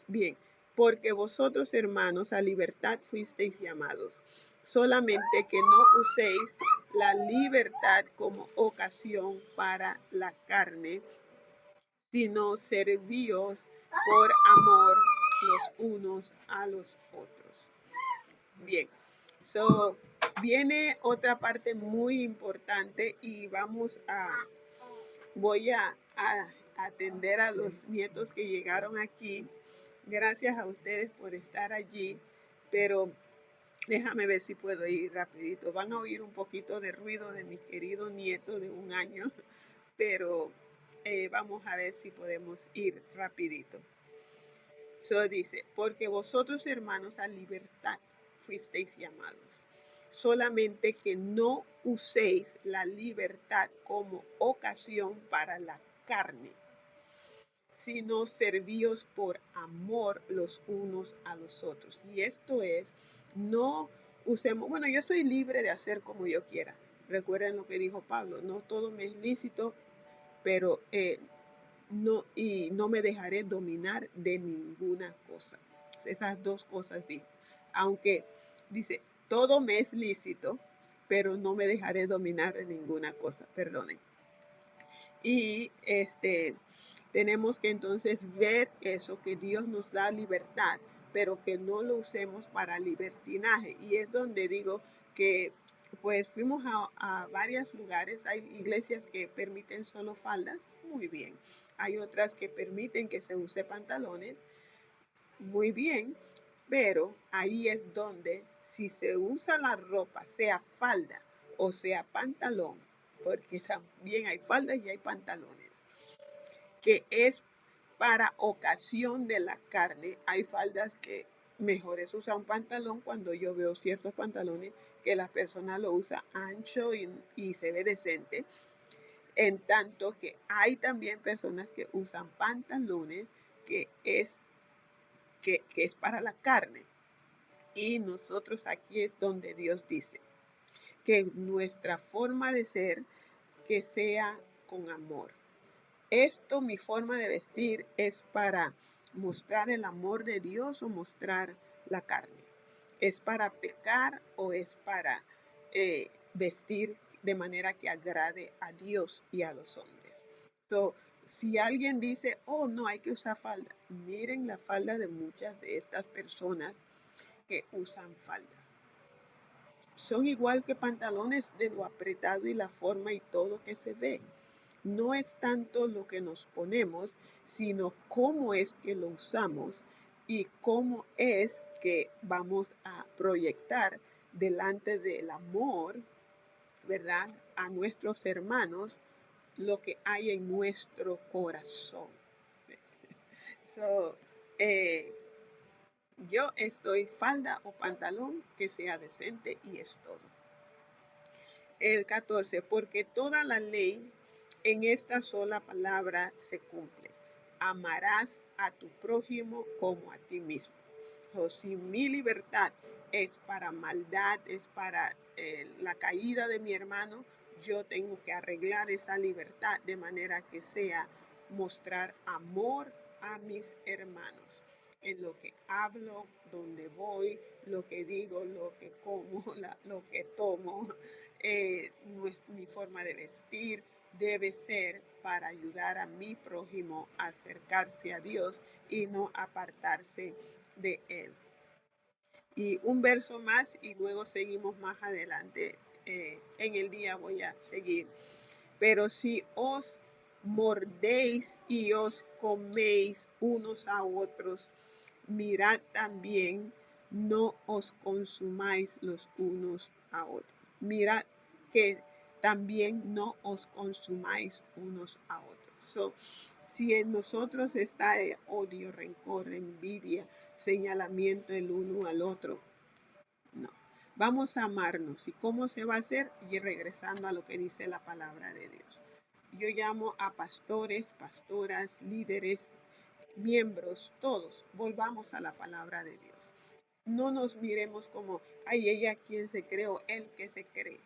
Speaker 1: Bien, porque vosotros, hermanos, a libertad fuisteis llamados, solamente que no uséis la libertad como ocasión para la carne, sino servíos por amor los unos a los otros. Bien, viene otra parte muy importante y voy a atender a los nietos que llegaron aquí. Gracias a ustedes por estar allí, pero déjame ver si puedo ir rapidito. Van a oír un poquito de ruido de mi querido nieto de 1 año, pero vamos a ver si podemos ir rapidito. Dice, porque vosotros, hermanos, a libertad fuisteis llamados, solamente que no uséis la libertad como ocasión para la carne, sino servíos por amor los unos a los otros. Y esto es, no usemos, bueno, yo soy libre de hacer como yo quiera. Recuerden lo que dijo Pablo, no todo me es lícito, pero no me dejaré dominar de ninguna cosa. Esas dos cosas dijo. Aunque dice, todo me es lícito, pero no me dejaré dominar de ninguna cosa. Perdonen. Y tenemos que entonces ver eso, que Dios nos da libertad pero que no lo usemos para libertinaje. Y es donde digo que pues fuimos a varios lugares, hay iglesias que permiten solo faldas, muy bien. Hay otras que permiten que se use pantalones, muy bien, pero ahí es donde si se usa la ropa, sea falda o sea pantalón, porque también hay faldas y hay pantalones, que es para ocasión de la carne. Hay faldas que mejor es usar un pantalón cuando yo veo ciertos pantalones que la persona lo usa ancho y se ve decente. En tanto que hay también personas que usan pantalones que es para la carne. Y nosotros aquí es donde Dios dice que nuestra forma de ser, que sea con amor. Esto, mi forma de vestir, es para mostrar el amor de Dios o mostrar la carne. ¿Es para pecar o es para vestir de manera que agrade a Dios y a los hombres? So, si alguien dice, oh, no, hay que usar falda, miren la falda de muchas de estas personas que usan falda. Son igual que pantalones de lo apretado y la forma y todo que se ve. No es tanto lo que nos ponemos, sino cómo es que lo usamos y cómo es que vamos a proyectar delante del amor, ¿verdad? A nuestros hermanos lo que hay en nuestro corazón. So, eh, yo estoy falda o pantalón que sea decente y es todo. El 14, porque toda la ley en esta sola palabra se cumple. Amarás a tu prójimo como a ti mismo. O si mi libertad es para maldad, es para la caída de mi hermano, yo tengo que arreglar esa libertad de manera que sea mostrar amor a mis hermanos. En lo que hablo, donde voy, lo que digo, lo que como, lo que tomo, mi forma de vestir debe ser para ayudar a mi prójimo a acercarse a Dios y no apartarse de él. Y un verso más y luego seguimos más adelante. En el día voy a seguir. Pero si os mordéis y os coméis unos a otros, mirad también, no os consumáis los unos a otros. Mirad que también no os consumáis unos a otros. So, si en nosotros está odio, rencor, envidia, señalamiento el uno al otro, no. Vamos a amarnos. ¿Y cómo se va a hacer? Y regresando a lo que dice la palabra de Dios. Yo llamo a pastores, pastoras, líderes, miembros, todos, volvamos a la palabra de Dios. No nos miremos como, ay, ella quien se cree o él que se cree.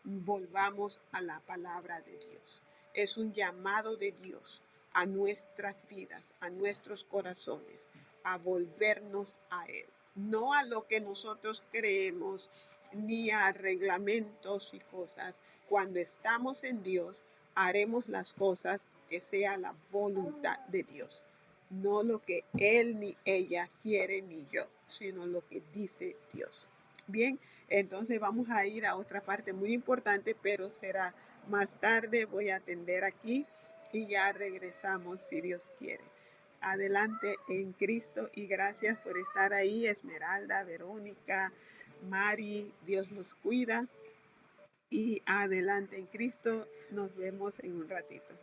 Speaker 1: Volvamos a la palabra de Dios. Es un llamado de Dios a nuestras vidas, a nuestros corazones, a volvernos a Él. No a lo que nosotros creemos, ni a reglamentos y cosas. Cuando estamos en Dios, haremos las cosas que sea la voluntad de Dios. No lo que Él ni ella quiere ni yo, sino lo que dice Dios. Bien, entonces vamos a ir a otra parte muy importante, pero será más tarde. Voy a atender aquí y ya regresamos si Dios quiere. Adelante en Cristo y gracias por estar ahí, Esmeralda, Verónica, Mari, Dios los cuida y adelante en Cristo. Nos vemos en un ratito.